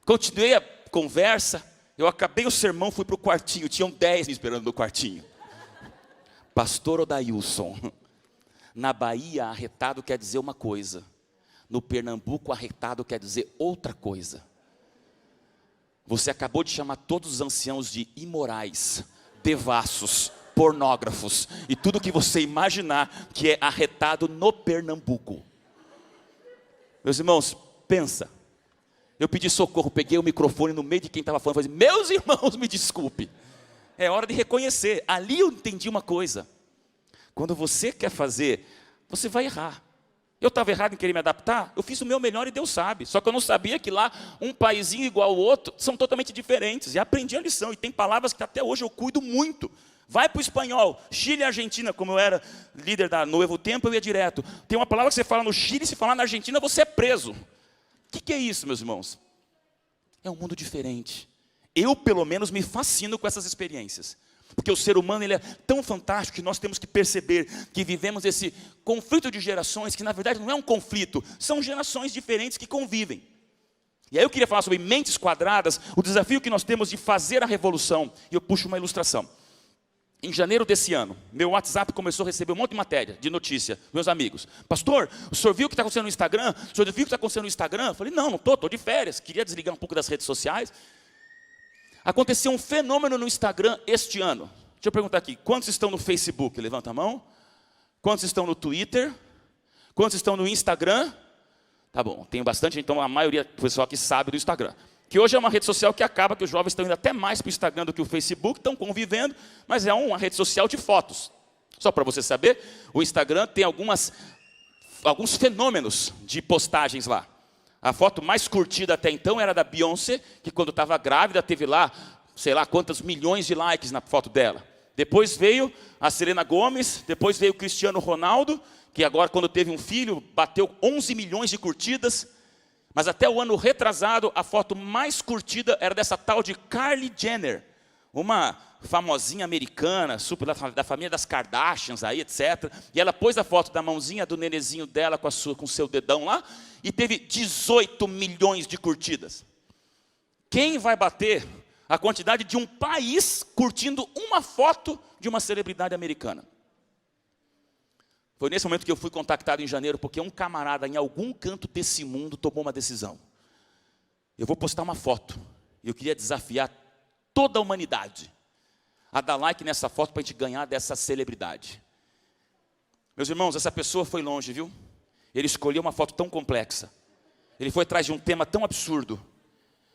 Continuei a conversa, eu acabei o sermão, fui para o quartinho, tinham 10 me esperando no quartinho. Pastor Odailson, na Bahia, arretado quer dizer uma coisa, No Pernambuco, arretado quer dizer outra coisa. Você acabou de chamar todos os anciãos de imorais, devassos, pornógrafos e tudo que você imaginar que é arretado no Pernambuco. Meus irmãos, pensa. Eu pedi socorro, peguei o microfone no meio de quem estava falando, falei, meus irmãos, me desculpe. É hora de reconhecer. Ali eu entendi uma coisa. Quando você quer fazer, você vai errar. Eu estava errado em querer me adaptar, eu fiz o meu melhor e Deus sabe. Só que eu não sabia que lá, um paizinho igual ao outro, são totalmente diferentes. E aprendi a lição, e tem palavras que até hoje eu cuido muito. Vai para o espanhol, Chile e Argentina, como eu era líder da Novo Tempo, eu ia direto. Tem uma palavra que você fala no Chile, se falar na Argentina, você é preso. O que é isso, meus irmãos? É um mundo diferente. Eu, pelo menos, me fascino com essas experiências. Porque o ser humano ele é tão fantástico que nós temos que perceber que vivemos esse conflito de gerações, que na verdade não é um conflito, são gerações diferentes que convivem. E aí eu queria falar sobre mentes quadradas, o desafio que nós temos de fazer a revolução. E eu puxo uma ilustração. Em janeiro desse ano, meu WhatsApp começou a receber um monte de matéria, de notícia, meus amigos. Pastor, o senhor viu o que está acontecendo no Instagram? O senhor viu o que está acontecendo no Instagram? Eu falei, não estou de férias. Queria desligar um pouco das redes sociais. Aconteceu um fenômeno no Instagram este ano. Deixa eu perguntar aqui, quantos estão no Facebook? Levanta a mão. Quantos estão no Twitter? Quantos estão no Instagram? Tá bom, tem bastante, então a maioria do pessoal que sabe do Instagram. Que hoje é uma rede social que acaba que os jovens estão indo até mais para o Instagram do que o Facebook, estão convivendo, mas é uma rede social de fotos. Só para você saber, o Instagram tem alguns fenômenos de postagens lá. A foto mais curtida até então era da Beyoncé, que quando estava grávida teve lá, sei lá quantos milhões de likes na foto dela. Depois veio a Selena Gomez, depois veio o Cristiano Ronaldo, que agora quando teve um filho, bateu 11 milhões de curtidas. Mas até o ano retrasado, a foto mais curtida era dessa tal de Kylie Jenner, uma famosinha americana, super da família das Kardashians, aí, etc. E ela pôs a foto da mãozinha do nenezinho dela com o seu dedão lá, e teve 18 milhões de curtidas. Quem vai bater a quantidade de um país curtindo uma foto de uma celebridade americana? Foi nesse momento que eu fui contactado em janeiro, porque um camarada em algum canto desse mundo tomou uma decisão. Eu vou postar uma foto, e eu queria desafiar toda a humanidade a dar like nessa foto para a gente ganhar dessa celebridade. Meus irmãos, essa pessoa foi longe, viu? Ele escolheu uma foto tão complexa. Ele foi atrás de um tema tão absurdo.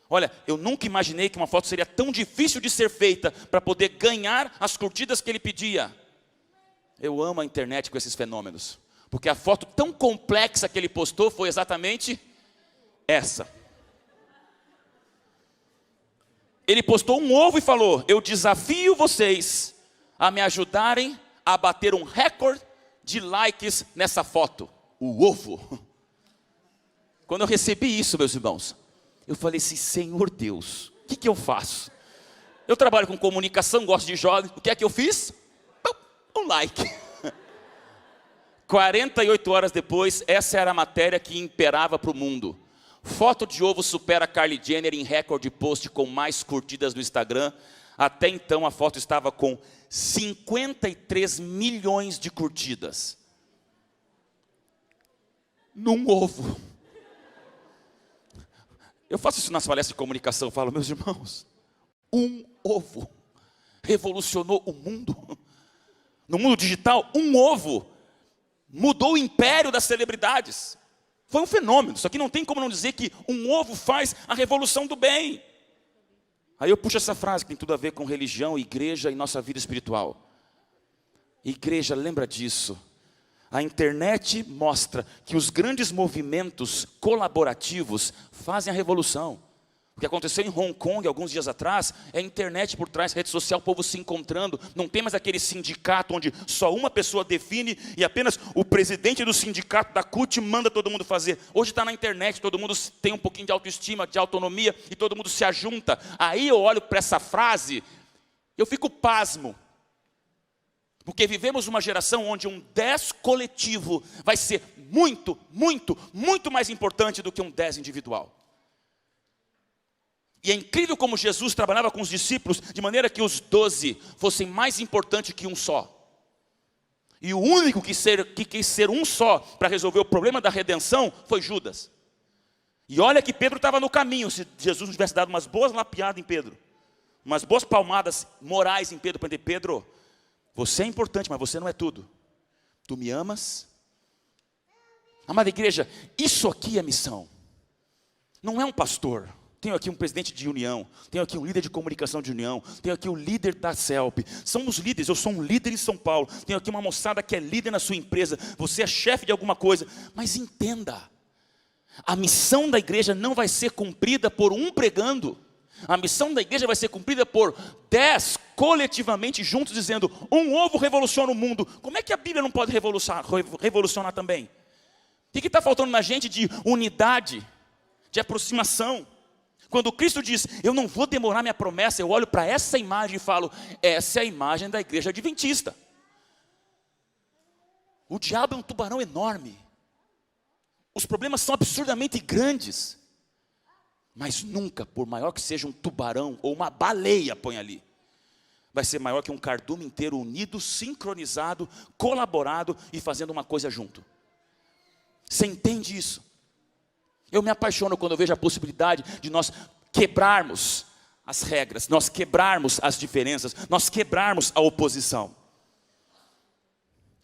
Olha, eu nunca imaginei que uma foto seria tão difícil de ser feita para poder ganhar as curtidas que ele pedia. Eu amo a internet com esses fenômenos, porque a foto tão complexa que ele postou foi exatamente essa. Ele postou um ovo e falou, eu desafio vocês a me ajudarem a bater um recorde de likes nessa foto. O ovo. Quando eu recebi isso, meus irmãos, eu falei assim, Senhor Deus, o que eu faço? Eu trabalho com comunicação, gosto de jovens, o que é que eu fiz? Um like. 48 horas depois, essa era a matéria que imperava para o mundo. Foto de ovo supera Kylie Jenner em recorde post com mais curtidas no Instagram. Até então a foto estava com 53 milhões de curtidas. Num ovo. Eu faço isso nas palestras de comunicação, eu falo, meus irmãos, um ovo revolucionou o mundo. No mundo digital, um ovo mudou o império das celebridades. Foi um fenômeno, só que não tem como não dizer que um ovo faz a revolução do bem. Aí eu puxo essa frase que tem tudo a ver com religião, igreja e nossa vida espiritual. Igreja, lembra disso. A internet mostra que os grandes movimentos colaborativos fazem a revolução. O que aconteceu em Hong Kong alguns dias atrás é a internet por trás, rede social, o povo se encontrando. Não tem mais aquele sindicato onde só uma pessoa define e apenas o presidente do sindicato da CUT manda todo mundo fazer. Hoje está na internet, todo mundo tem um pouquinho de autoestima, de autonomia e todo mundo se ajunta. Aí eu olho para essa frase, eu fico pasmo. Porque vivemos uma geração onde um 10 coletivo vai ser muito, muito, muito mais importante do que um 10 individual. E é incrível como Jesus trabalhava com os discípulos de maneira que os 12 fossem mais importantes que um só. E o único que quis ser um só para resolver o problema da redenção foi Judas. E olha que Pedro estava no caminho. Se Jesus não tivesse dado umas boas lapiadas em Pedro, umas boas palmadas morais em Pedro, para dizer: Pedro, você é importante, mas você não é tudo. Tu me amas? Amada igreja, isso aqui é missão. Não é um pastor. Tenho aqui um presidente de união, tenho aqui um líder de comunicação de união, tenho aqui o líder da CELP. Somos líderes, eu sou um líder em São Paulo. Tenho aqui uma moçada que é líder na sua empresa. Você é chefe de alguma coisa. Mas entenda, a missão da igreja não vai ser cumprida por um pregando. A missão da igreja vai ser cumprida por 10 coletivamente juntos, dizendo: um ovo revoluciona o mundo. Como é que a Bíblia não pode revolucionar também? O que está faltando na gente de unidade, de aproximação? Quando Cristo diz: eu não vou demorar minha promessa, eu olho para essa imagem e falo: essa é a imagem da igreja adventista. O diabo é um tubarão enorme. Os problemas são absurdamente grandes. Mas nunca, por maior que seja um tubarão ou uma baleia, põe ali, vai ser maior que um cardume inteiro unido, sincronizado, colaborado e fazendo uma coisa junto. Você entende isso? Eu me apaixono quando eu vejo a possibilidade de nós quebrarmos as regras, nós quebrarmos as diferenças, nós quebrarmos a oposição.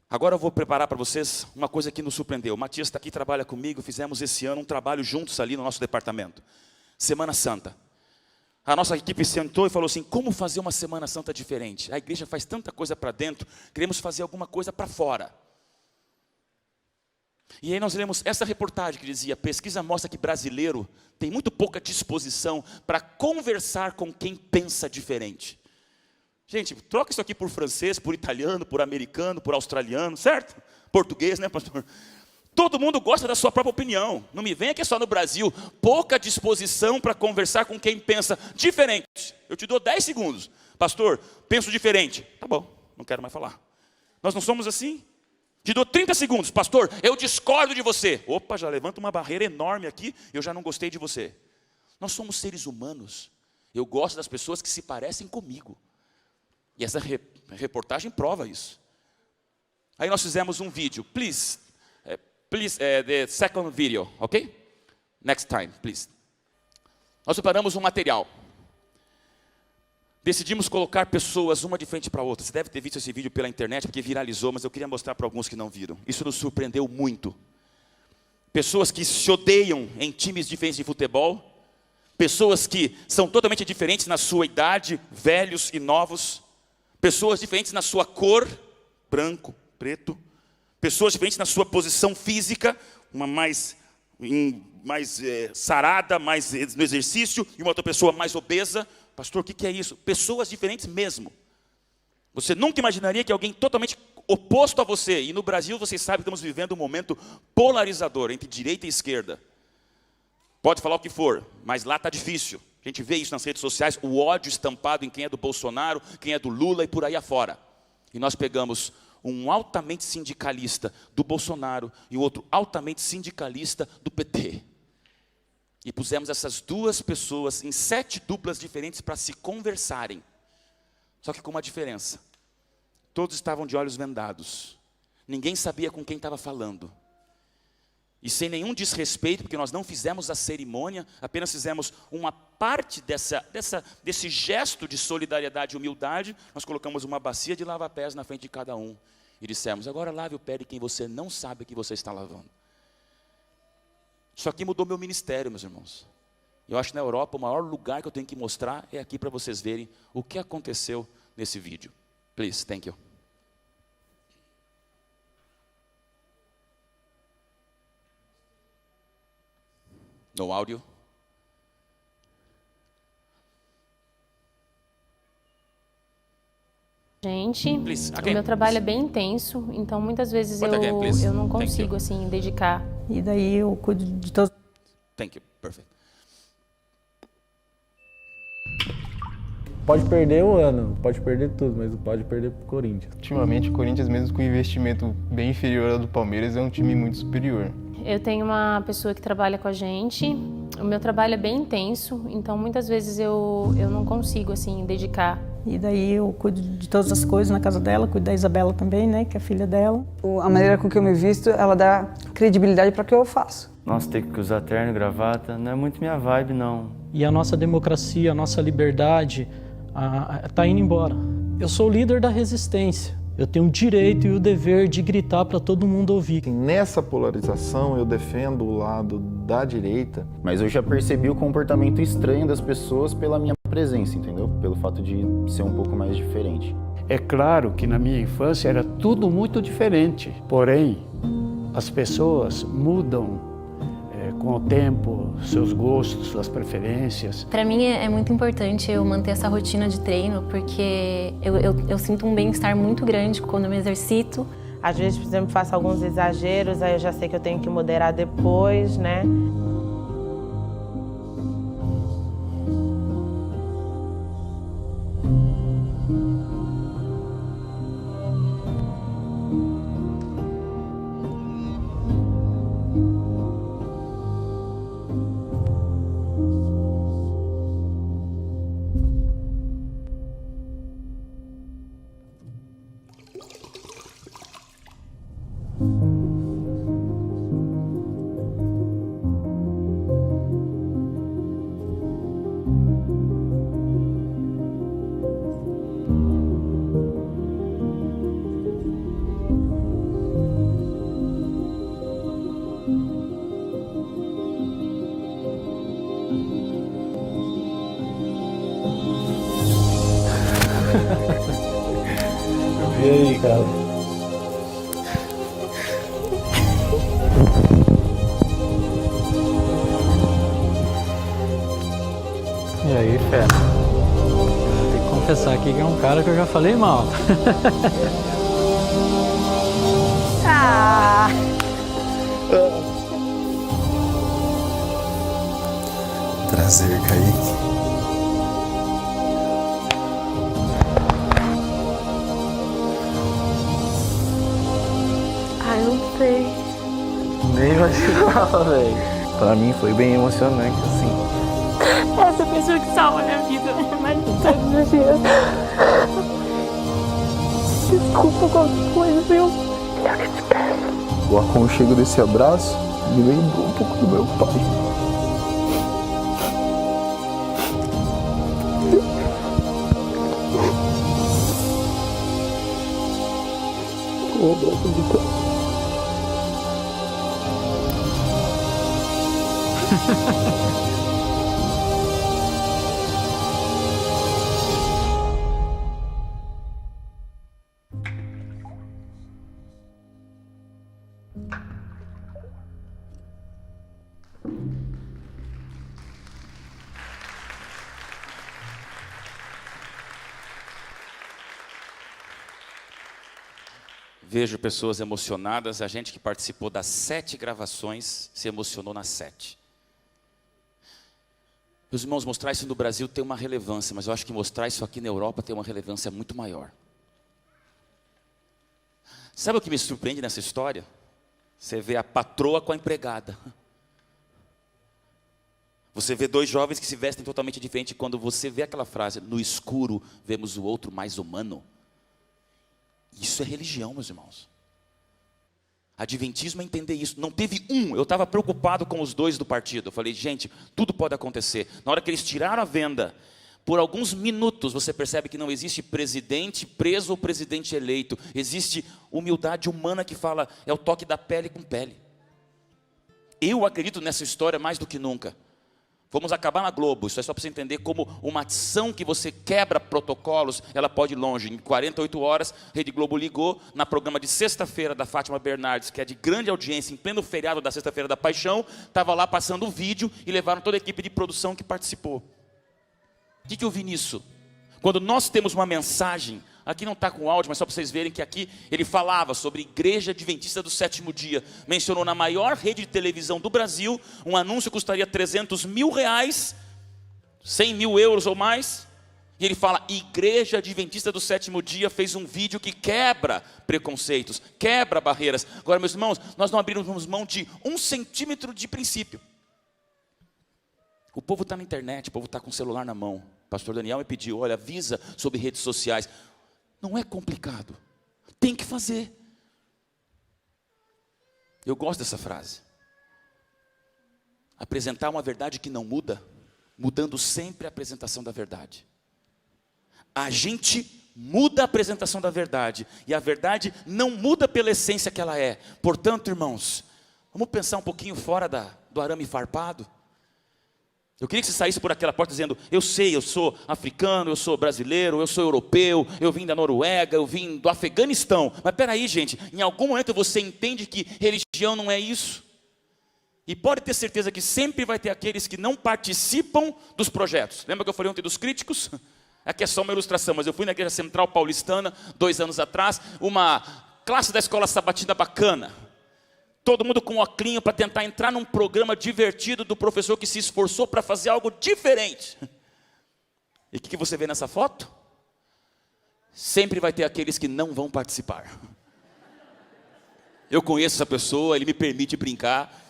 Agora eu vou preparar para vocês uma coisa que nos surpreendeu. O Matias está aqui, trabalha comigo, fizemos esse ano um trabalho juntos ali no nosso departamento. Semana Santa. A nossa equipe sentou e falou assim: como fazer uma Semana Santa diferente? A igreja faz tanta coisa para dentro, queremos fazer alguma coisa para fora. E aí nós lemos essa reportagem que dizia: pesquisa mostra que brasileiro tem muito pouca disposição para conversar com quem pensa diferente. Gente, troca isso aqui por francês, por italiano, por americano, por australiano, certo? Português, né, pastor? Todo mundo gosta da sua própria opinião. Não me venha que é só no Brasil. Pouca disposição para conversar com quem pensa diferente. Eu te dou 10 segundos. Pastor, penso diferente. Tá bom, não quero mais falar. Nós não somos assim? Te dou 30 segundos. Pastor, eu discordo de você. Opa, já levanta uma barreira enorme aqui. Eu já não gostei de você. Nós somos seres humanos. Eu gosto das pessoas que se parecem comigo. E essa reportagem prova isso. Aí nós fizemos um vídeo. Please, the second video, ok? Next time, please. Nós preparamos um material. Decidimos colocar pessoas uma de frente para a outra. Você deve ter visto esse vídeo pela internet, porque viralizou, mas eu queria mostrar para alguns que não viram. Isso nos surpreendeu muito. Pessoas que se odeiam em times diferentes de futebol. Pessoas que são totalmente diferentes na sua idade, velhos e novos. Pessoas diferentes na sua cor, branco, preto. Pessoas diferentes na sua posição física, uma mais sarada, mais no exercício, e uma outra pessoa mais obesa. Pastor, o que é isso? Pessoas diferentes mesmo. Você nunca imaginaria que alguém totalmente oposto a você, e no Brasil vocês sabem que estamos vivendo um momento polarizador entre direita e esquerda. Pode falar o que for, mas lá está difícil. A gente vê isso nas redes sociais, o ódio estampado em quem é do Bolsonaro, quem é do Lula e por aí afora. E nós pegamos um altamente sindicalista do Bolsonaro e o outro altamente sindicalista do PT. E pusemos essas duas pessoas em 7 duplas diferentes para se conversarem. Só que com uma diferença. Todos estavam de olhos vendados. Ninguém sabia com quem estava falando. E sem nenhum desrespeito, porque nós não fizemos a cerimônia, apenas fizemos uma parte desse gesto de solidariedade e humildade, nós colocamos uma bacia de lava-pés na frente de cada um. E dissemos: agora lave o pé de quem você não sabe que você está lavando. Isso aqui mudou meu ministério, meus irmãos. Eu acho que na Europa o maior lugar que eu tenho que mostrar é aqui para vocês verem o que aconteceu nesse vídeo. Please, thank you. No áudio. Gente, Please, o meu trabalho é bem intenso, então muitas vezes eu não consigo assim dedicar. E daí eu cuido de todos. Thank you, perfect. Pode perder o ano, pode perder tudo, mas não pode perder pro Corinthians. Ultimamente, o Corinthians, mesmo com um investimento bem inferior ao do Palmeiras, é um time muito superior. Eu tenho uma pessoa que trabalha com a gente, O meu trabalho é bem intenso, então muitas vezes eu não consigo assim dedicar. E daí eu cuido de todas as coisas na casa dela, cuido da Isabela também, né, que é a filha dela. A maneira com que eu me visto, ela dá credibilidade para o que eu faço. Nossa, ter que usar terno e gravata não é muito minha vibe, não. E a nossa democracia, a nossa liberdade tá indo embora. Eu sou o líder da resistência. Eu tenho o direito e o dever de gritar para todo mundo ouvir. Nessa polarização, eu defendo o lado da direita. Mas eu já percebi o comportamento estranho das pessoas pela minha presença, entendeu? Pelo fato de ser um pouco mais diferente. É claro que na minha infância era tudo muito diferente. Porém, as pessoas mudam com o tempo, seus gostos, suas preferências. Para mim é muito importante eu manter essa rotina de treino, porque eu sinto um bem-estar muito grande quando eu me exercito. Às vezes, por exemplo, faço alguns exageros, aí eu já sei que eu tenho que moderar depois, né? E aí, cara? E aí, fera? Tem que confessar aqui que é um cara que eu já falei mal. Ah! Prazer, Kaique. Ah, eu não sei. Nem imaginava, velho. Pra mim foi bem emocionante, assim. Essa pessoa que salva a minha vida, mas todos os dias. Desculpa qualquer coisa, viu? Eu que te peço. O aconchego desse abraço me lembrou um pouco do meu pai. Um abraço de pai. Vejo pessoas emocionadas, a gente que participou das 7 gravações se emocionou nas 7. Meus irmãos, mostrar isso no Brasil tem uma relevância, mas eu acho que mostrar isso aqui na Europa tem uma relevância muito maior. Sabe o que me surpreende nessa história? Você vê a patroa com a empregada. Você vê 2 jovens que se vestem totalmente diferente. Quando você vê aquela frase, no escuro vemos o outro mais humano. Isso é religião, meus irmãos. Adventismo é entender isso. Não teve eu estava preocupado com os 2 do partido. Eu falei, gente, tudo pode acontecer. Na hora que eles tiraram a venda, por alguns minutos você percebe que não existe presidente preso ou presidente eleito. Existe humildade humana que fala, é o toque da pele com pele. Eu acredito nessa história mais do que nunca. Vamos acabar na Globo, isso é só para você entender como uma ação que você quebra protocolos, ela pode ir longe. Em 48 horas, a Rede Globo ligou na programa de sexta-feira da Fátima Bernardes, que é de grande audiência, em pleno feriado da Sexta-feira da Paixão, estava lá passando o vídeo e levaram toda a equipe de produção que participou. O que eu vi nisso? Quando nós temos uma mensagem, aqui não está com áudio, mas só para vocês verem que aqui ele falava sobre Igreja Adventista do Sétimo Dia. Mencionou na maior rede de televisão do Brasil, um anúncio custaria 300 mil reais, 100 mil euros ou mais. E ele fala, Igreja Adventista do Sétimo Dia fez um vídeo que quebra preconceitos, quebra barreiras. Agora, meus irmãos, nós não abrimos mão de 1 centímetro de princípio. O povo está na internet, o povo está com o celular na mão. O pastor Daniel me pediu, olha, avisa sobre redes sociais. Não é complicado, tem que fazer. Eu gosto dessa frase. Apresentar uma verdade que não muda, mudando sempre a apresentação da verdade. A gente muda a apresentação da verdade, e a verdade não muda pela essência que ela é. Portanto, irmãos, vamos pensar um pouquinho fora do arame farpado. Eu queria que você saísse por aquela porta dizendo, eu sei, eu sou africano, eu sou brasileiro, eu sou europeu, eu vim da Noruega, eu vim do Afeganistão. Mas peraí, gente, em algum momento você entende que religião não é isso? E pode ter certeza que sempre vai ter aqueles que não participam dos projetos. Lembra que eu falei ontem dos críticos? Aqui é só uma ilustração, mas eu fui na Igreja Central Paulistana, 2 anos atrás, uma classe da escola sabatina bacana. Todo mundo com óculos para tentar entrar num programa divertido do professor que se esforçou para fazer algo diferente. E o que você vê nessa foto? Sempre vai ter aqueles que não vão participar. Eu conheço essa pessoa, ele me permite brincar.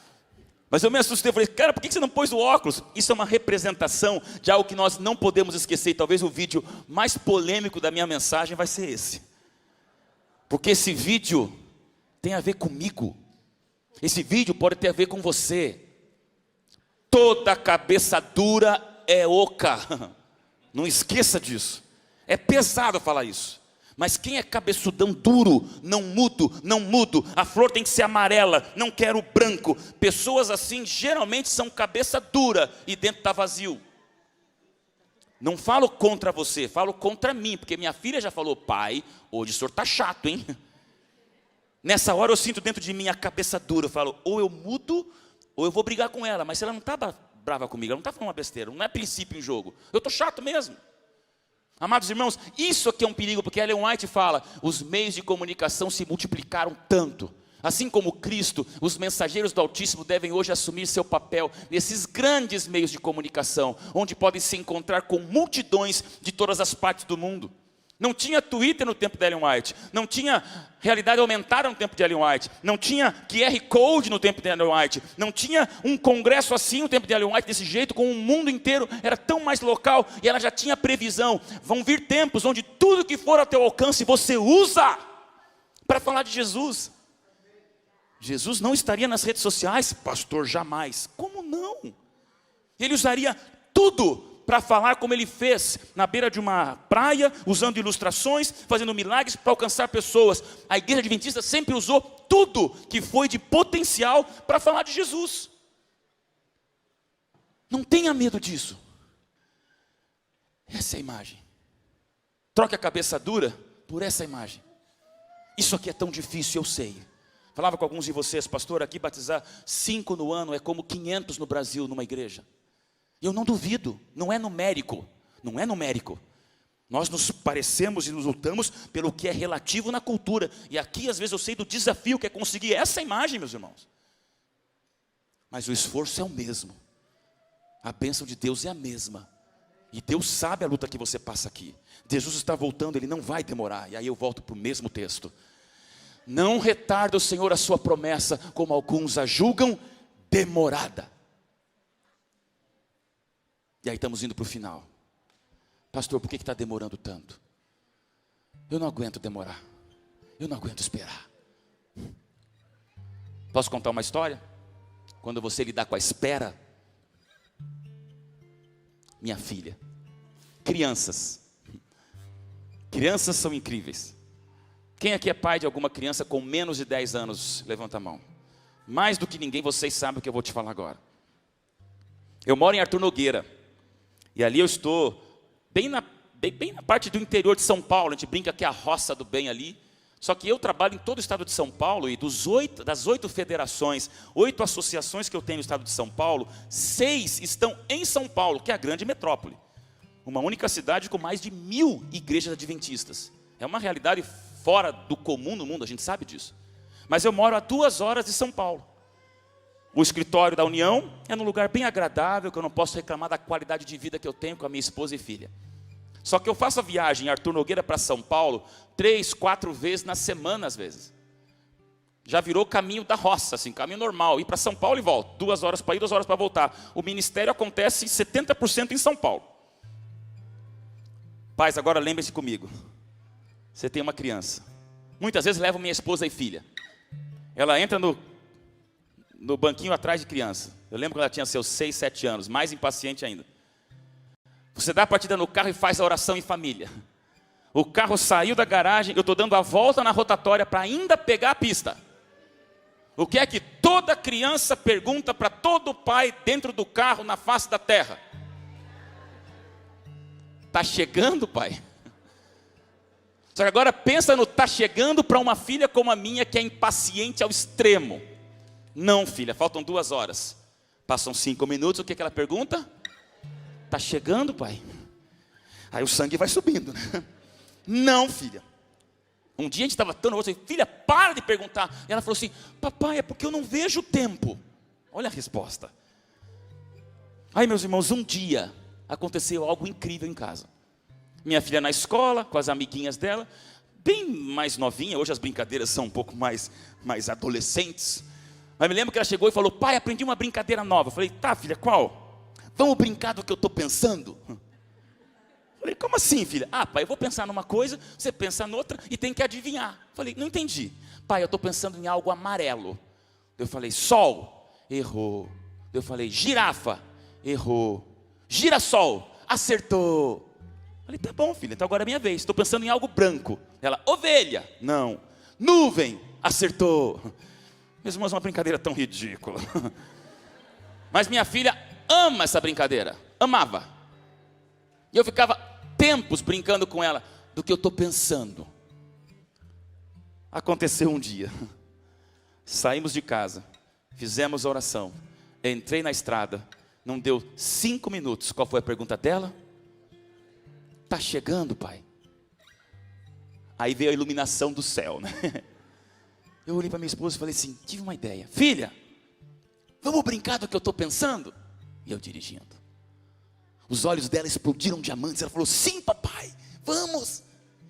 Mas eu me assustei, eu falei, cara, por que você não pôs o óculos? Isso é uma representação de algo que nós não podemos esquecer. E talvez o vídeo mais polêmico da minha mensagem vai ser esse. Porque esse vídeo tem a ver comigo. Esse vídeo pode ter a ver com você. Toda cabeça dura é oca. Não esqueça disso. É pesado falar isso. Mas quem é cabeçudão duro, não mudo, a flor tem que ser amarela, não quero branco. Pessoas assim geralmente são cabeça dura e dentro está vazio. Não falo contra você, falo contra mim, porque minha filha já falou, pai, hoje o senhor está chato, hein? Nessa hora eu sinto dentro de mim a cabeça dura, eu falo, ou eu mudo, ou eu vou brigar com ela. Mas se ela não está brava comigo, ela não está falando uma besteira, não é princípio em jogo. Eu estou chato mesmo. Amados irmãos, isso aqui é um perigo, porque Ellen White fala, os meios de comunicação se multiplicaram tanto. Assim como Cristo, os mensageiros do Altíssimo devem hoje assumir seu papel nesses grandes meios de comunicação, onde podem se encontrar com multidões de todas as partes do mundo. Não tinha Twitter no tempo de Ellen White, não tinha realidade aumentada no tempo de Ellen White, não tinha QR Code no tempo de Ellen White, não tinha um congresso assim no tempo de Ellen White, desse jeito, com o mundo inteiro, era tão mais local, e ela já tinha previsão. Vão vir tempos onde tudo que for ao teu alcance, você usa para falar de Jesus. Jesus não estaria nas redes sociais? Pastor, jamais. Como não? Ele usaria tudo para falar como ele fez na beira de uma praia, usando ilustrações, fazendo milagres para alcançar pessoas. A Igreja Adventista sempre usou tudo que foi de potencial para falar de Jesus. Não tenha medo disso. Essa é a imagem. Troque a cabeça dura por essa imagem. Isso aqui é tão difícil, eu sei. Falava com alguns de vocês, pastor, aqui batizar 5 no ano é como 500 no Brasil numa igreja. E eu não duvido, não é numérico, não é numérico. Nós nos parecemos e nos lutamos pelo que é relativo na cultura. E aqui às vezes eu sei do desafio que é conseguir essa imagem, meus irmãos. Mas o esforço é o mesmo. A bênção de Deus é a mesma. E Deus sabe a luta que você passa aqui. Jesus está voltando, Ele não vai demorar. E aí eu volto para o mesmo texto. Não retarda o Senhor a sua promessa, como alguns a julgam demorada. E aí estamos indo para o final. Pastor, por que está demorando tanto? Eu não aguento demorar. Eu não aguento esperar. Posso contar uma história? Quando você lidar com a espera. Minha filha. Crianças. Crianças são incríveis. Quem aqui é pai de alguma criança com menos de 10 anos? Levanta a mão. Mais do que ninguém, vocês sabem o que eu vou te falar agora. Eu moro em Arthur Nogueira. E ali eu estou bem na parte do interior de São Paulo. A gente brinca que é a roça do bem ali. Só que eu trabalho em todo o estado de São Paulo. E das 8 federações, 8 associações que eu tenho no estado de São Paulo, 6 estão em São Paulo, que é a grande metrópole. Uma única cidade com mais de 1000 igrejas adventistas. É uma realidade fora do comum no mundo, a gente sabe disso. Mas eu moro a 2 horas de São Paulo. O escritório da União é num lugar bem agradável, que eu não posso reclamar da qualidade de vida que eu tenho com a minha esposa e filha. Só que eu faço a viagem em Arthur Nogueira para São Paulo 3, 4 vezes na semana às vezes. Já virou caminho da roça, assim, caminho normal. Ir para São Paulo e volta. 2 horas para ir, 2 horas para voltar. O ministério acontece 70% em São Paulo. Pais, agora lembrem-se comigo. Você tem uma criança. Muitas vezes levo minha esposa e filha. Ela entra no banquinho atrás de criança. Eu lembro quando ela tinha seus 6, 7 anos, mais impaciente ainda. Você dá a partida no carro e faz a oração em família. O carro saiu da garagem, eu estou dando a volta na rotatória para ainda pegar a pista. O que é que toda criança pergunta para todo pai dentro do carro na face da terra? Tá chegando, pai? Só que agora pensa no tá chegando para uma filha como a minha que é impaciente ao extremo. Não, filha, faltam 2 horas. Passam 5 minutos, o que ela pergunta? Tá chegando, pai? Aí o sangue vai subindo, né? Não, filha. Um dia a gente estava tão nervoso, filha, para de perguntar. E ela falou assim, papai, é porque eu não vejo o tempo. Olha a resposta. Aí, meus irmãos, um dia aconteceu algo incrível em casa. Minha filha na escola, com as amiguinhas dela, bem mais novinha, hoje as brincadeiras são um pouco mais adolescentes. Mas me lembro que ela chegou e falou, pai, aprendi uma brincadeira nova. Eu falei, tá, filha, qual? Vamos brincar do que eu estou pensando? Falei, como assim, filha? Ah, pai, eu vou pensar numa coisa, você pensa noutra e tem que adivinhar. Falei, não entendi. Pai, eu estou pensando em algo amarelo. Eu falei, sol, errou. Eu falei, girafa, errou. Girassol, acertou. Falei, tá bom, filha, então agora é minha vez. Estou pensando em algo branco. Ela, ovelha, não. Nuvem, acertou. Meus irmãos, uma brincadeira tão ridícula. Mas minha filha ama essa brincadeira, amava. E eu ficava tempos brincando com ela do que eu estou pensando. Aconteceu um dia, saímos de casa, fizemos a oração, entrei na estrada, não deu 5 minutos, qual foi a pergunta dela? Tá chegando, pai? Aí veio a iluminação do céu, né? Eu olhei para minha esposa e falei assim, tive uma ideia. Filha, vamos brincar do que eu estou pensando? E eu dirigindo. Os olhos dela explodiram diamantes. Ela falou, sim, papai, vamos.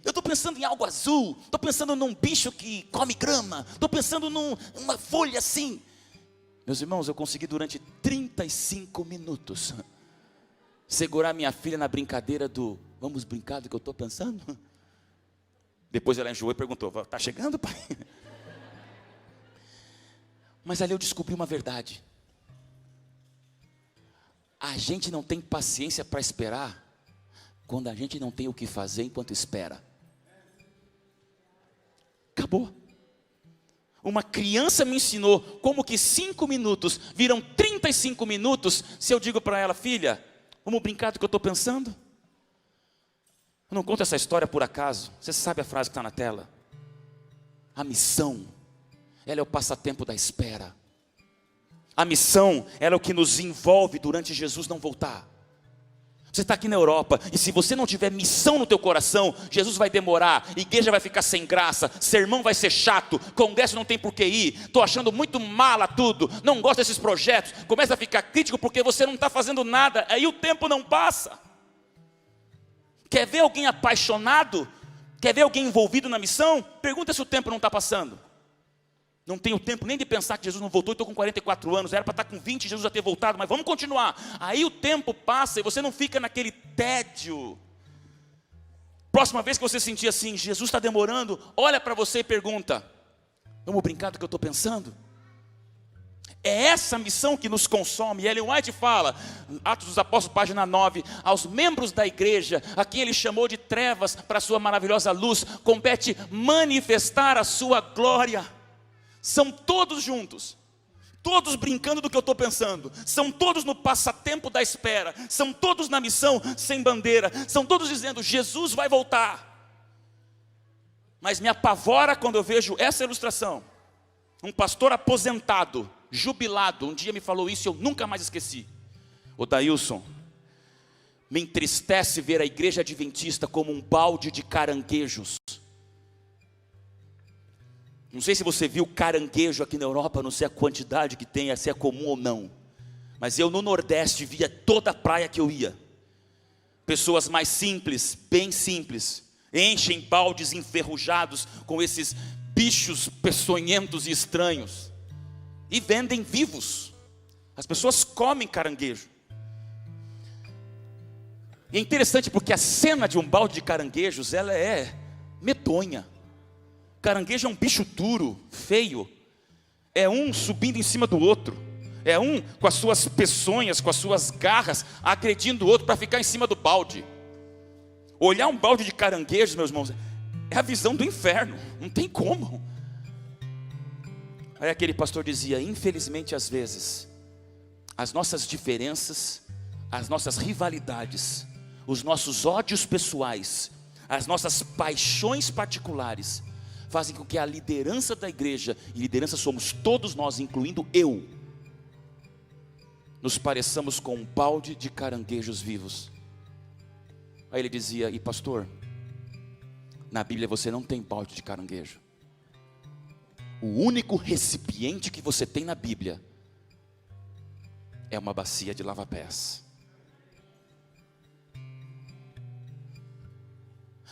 Eu estou pensando em algo azul. Estou pensando num bicho que come grama. Estou pensando numa folha assim. Meus irmãos, eu consegui durante 35 minutos segurar minha filha na brincadeira do vamos brincar do que eu estou pensando? Depois ela enjoou e perguntou, tá chegando, pai? Mas ali eu descobri uma verdade. A gente não tem paciência para esperar quando a gente não tem o que fazer enquanto espera. Acabou. Uma criança me ensinou como que 5 minutos viram 35 minutos se eu digo para ela, filha, vamos brincar do que eu estou pensando? Eu não conto essa história por acaso. Você sabe a frase que está na tela? A missão, ela é o passatempo da espera. A missão, ela é o que nos envolve durante Jesus não voltar. Você está aqui na Europa, e se você não tiver missão no teu coração, Jesus vai demorar, igreja vai ficar sem graça, sermão vai ser chato, congresso não tem por que ir, estou achando muito mala tudo, não gosto desses projetos, começa a ficar crítico porque você não está fazendo nada, aí o tempo não passa. Quer ver alguém apaixonado? Quer ver alguém envolvido na missão? Pergunta se o tempo não está passando. Não tenho tempo nem de pensar que Jesus não voltou, estou com 44 anos, era para estar com 20 Jesus já ter voltado, mas vamos continuar. Aí o tempo passa e você não fica naquele tédio. Próxima vez que você sentir assim, Jesus está demorando, olha para você e pergunta, vamos brincar do que eu estou pensando? É essa missão que nos consome. E Ellen White fala, Atos dos Apóstolos, página 9, aos membros da igreja, a quem ele chamou de trevas para a sua maravilhosa luz, compete manifestar a sua glória. São todos juntos, todos brincando do que eu estou pensando, são todos no passatempo da espera, são todos na missão sem bandeira, são todos dizendo, Jesus vai voltar. Mas me apavora quando eu vejo essa ilustração, um pastor aposentado, jubilado, um dia me falou isso e eu nunca mais esqueci. O Dailson, me entristece ver a igreja adventista como um balde de caranguejos. Não sei se você viu caranguejo aqui na Europa, não sei a quantidade que tem, se é comum ou não. Mas eu no Nordeste via toda a praia que eu ia. Pessoas mais simples, bem simples, enchem baldes enferrujados com esses bichos peçonhentos e estranhos. E vendem vivos. As pessoas comem caranguejo. E é interessante porque a cena de um balde de caranguejos, ela é medonha. Caranguejo é um bicho duro, feio. É um subindo em cima do outro. É um com as suas peçonhas, com as suas garras, agredindo o outro para ficar em cima do balde. Olhar um balde de caranguejos, meus irmãos, é a visão do inferno. Não tem como. Aí aquele pastor dizia, infelizmente às vezes, as nossas diferenças, as nossas rivalidades, os nossos ódios pessoais, as nossas paixões particulares, fazem com que a liderança da igreja, e liderança somos todos nós, incluindo eu, nos pareçamos com um balde de caranguejos vivos. Aí ele dizia, e pastor, na Bíblia você não tem balde de caranguejo. O único recipiente que você tem na Bíblia é uma bacia de lava-pés.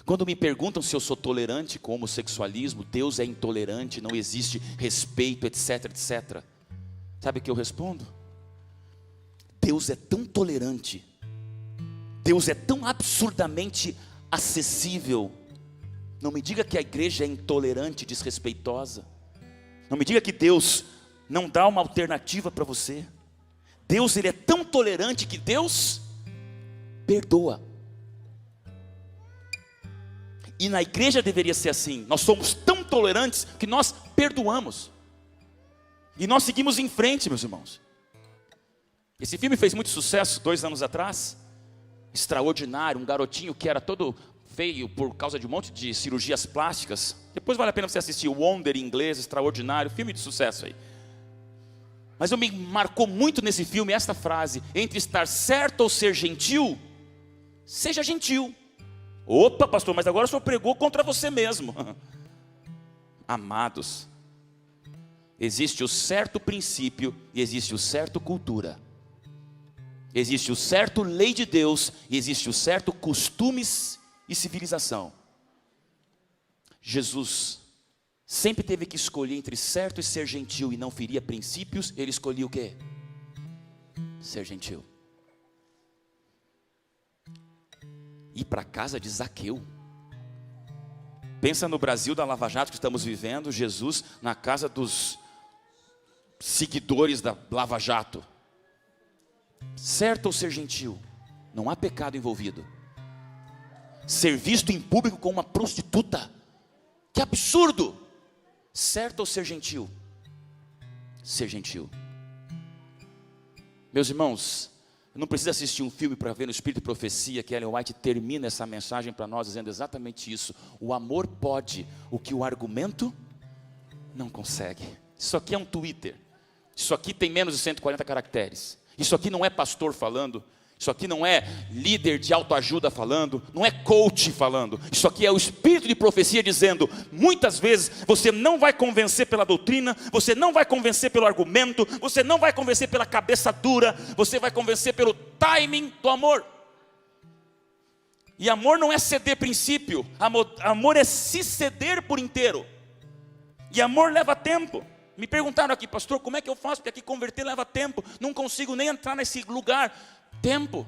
Quando me perguntam se eu sou tolerante com o homossexualismo, Deus é intolerante, não existe respeito, etc, etc. Sabe o que eu respondo? Deus é tão tolerante, Deus é tão absurdamente acessível. Não me diga que a igreja é intolerante, desrespeitosa. Não me diga que Deus não dá uma alternativa para você. Deus, ele é tão tolerante que Deus perdoa. E na igreja deveria ser assim. Nós somos tão tolerantes que nós perdoamos. E nós seguimos em frente, meus irmãos. Esse filme fez muito sucesso 2 anos atrás. Extraordinário, um garotinho que era todo feio por causa de um monte de cirurgias plásticas. Depois vale a pena você assistir o Wonder em inglês, extraordinário, filme de sucesso aí. Mas me marcou muito nesse filme esta frase: entre estar certo ou ser gentil, seja gentil. Opa, pastor, mas agora o senhor pregou contra você mesmo. Amados, existe o certo princípio e existe o certo cultura. Existe o certo lei de Deus e existe o certo costumes e civilização. Jesus sempre teve que escolher entre certo e ser gentil e não feria princípios. Ele escolheu o quê? Ser gentil. Ir para a casa de Zaqueu. Pensa no Brasil da Lava Jato que estamos vivendo, Jesus na casa dos seguidores da Lava Jato. Certo ou ser gentil? Não há pecado envolvido. Ser visto em público como uma prostituta, que absurdo. Certo ou ser gentil? Ser gentil. Meus irmãos, não precisa assistir um filme para ver no Espírito de Profecia que Ellen White termina essa mensagem para nós dizendo exatamente isso. O amor pode o que o argumento não consegue. Isso aqui é um Twitter. Isso aqui tem menos de 140 caracteres. Isso aqui não é pastor falando. Isso aqui não é líder de autoajuda falando, não é coach falando. Isso aqui é o Espírito de Profecia dizendo, muitas vezes você não vai convencer pela doutrina, você não vai convencer pelo argumento, você não vai convencer pela cabeça dura, você vai convencer pelo timing do amor. E amor não é ceder princípio, amor é se ceder por inteiro. E amor leva tempo. Me perguntaram aqui, pastor, como é que eu faço? Porque aqui converter leva tempo, não consigo nem entrar nesse lugar. Tempo.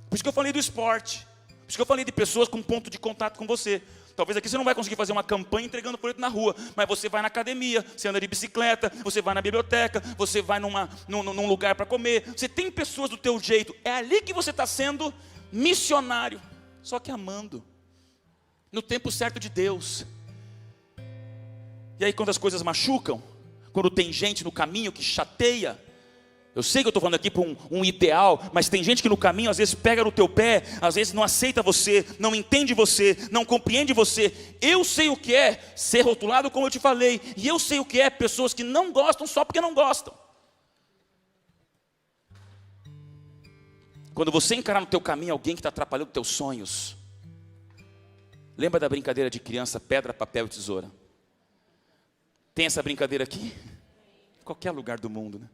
Por isso que eu falei do esporte. Por isso que eu falei de pessoas com ponto de contato com você. Talvez aqui você não vai conseguir fazer uma campanha entregando folheto na rua, mas você vai na academia, você anda de bicicleta, você vai na biblioteca, você vai num lugar para comer. Você tem pessoas do teu jeito. É ali que você está sendo missionário. Só que amando. No tempo certo de Deus. E aí quando as coisas machucam, quando tem gente no caminho que chateia, eu sei que eu estou falando aqui para um ideal, mas tem gente que no caminho às vezes pega no teu pé, às vezes não aceita você, não entende você, não compreende você. Eu sei o que é ser rotulado como eu te falei, e eu sei o que é pessoas que não gostam só porque não gostam. Quando você encarar no teu caminho alguém que está atrapalhando teus sonhos, lembra da brincadeira de criança, pedra, papel e tesoura? Tem essa brincadeira aqui? Em qualquer lugar do mundo, né?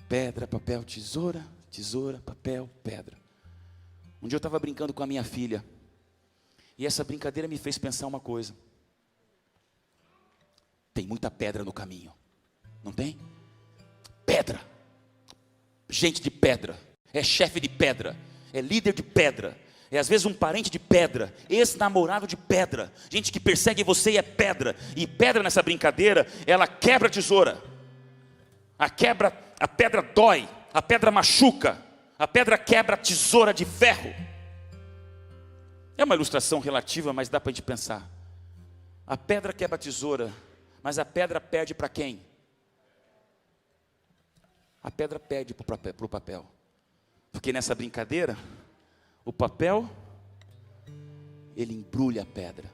Pedra, papel, tesoura, tesoura, papel, pedra. Um dia eu estava brincando com a minha filha. E essa brincadeira me fez pensar uma coisa. Tem muita pedra no caminho, não tem? Pedra, gente de pedra, é chefe de pedra, é líder de pedra, é às vezes um parente de pedra, ex-namorado de pedra, gente que persegue você e é pedra. E pedra nessa brincadeira, ela quebra a tesoura. A pedra dói, a pedra machuca, a pedra quebra a tesoura de ferro. É uma ilustração relativa, mas dá para a gente pensar. A pedra quebra a tesoura, mas a pedra perde para quem? A pedra perde para o papel. Porque nessa brincadeira, o papel, ele embrulha a pedra.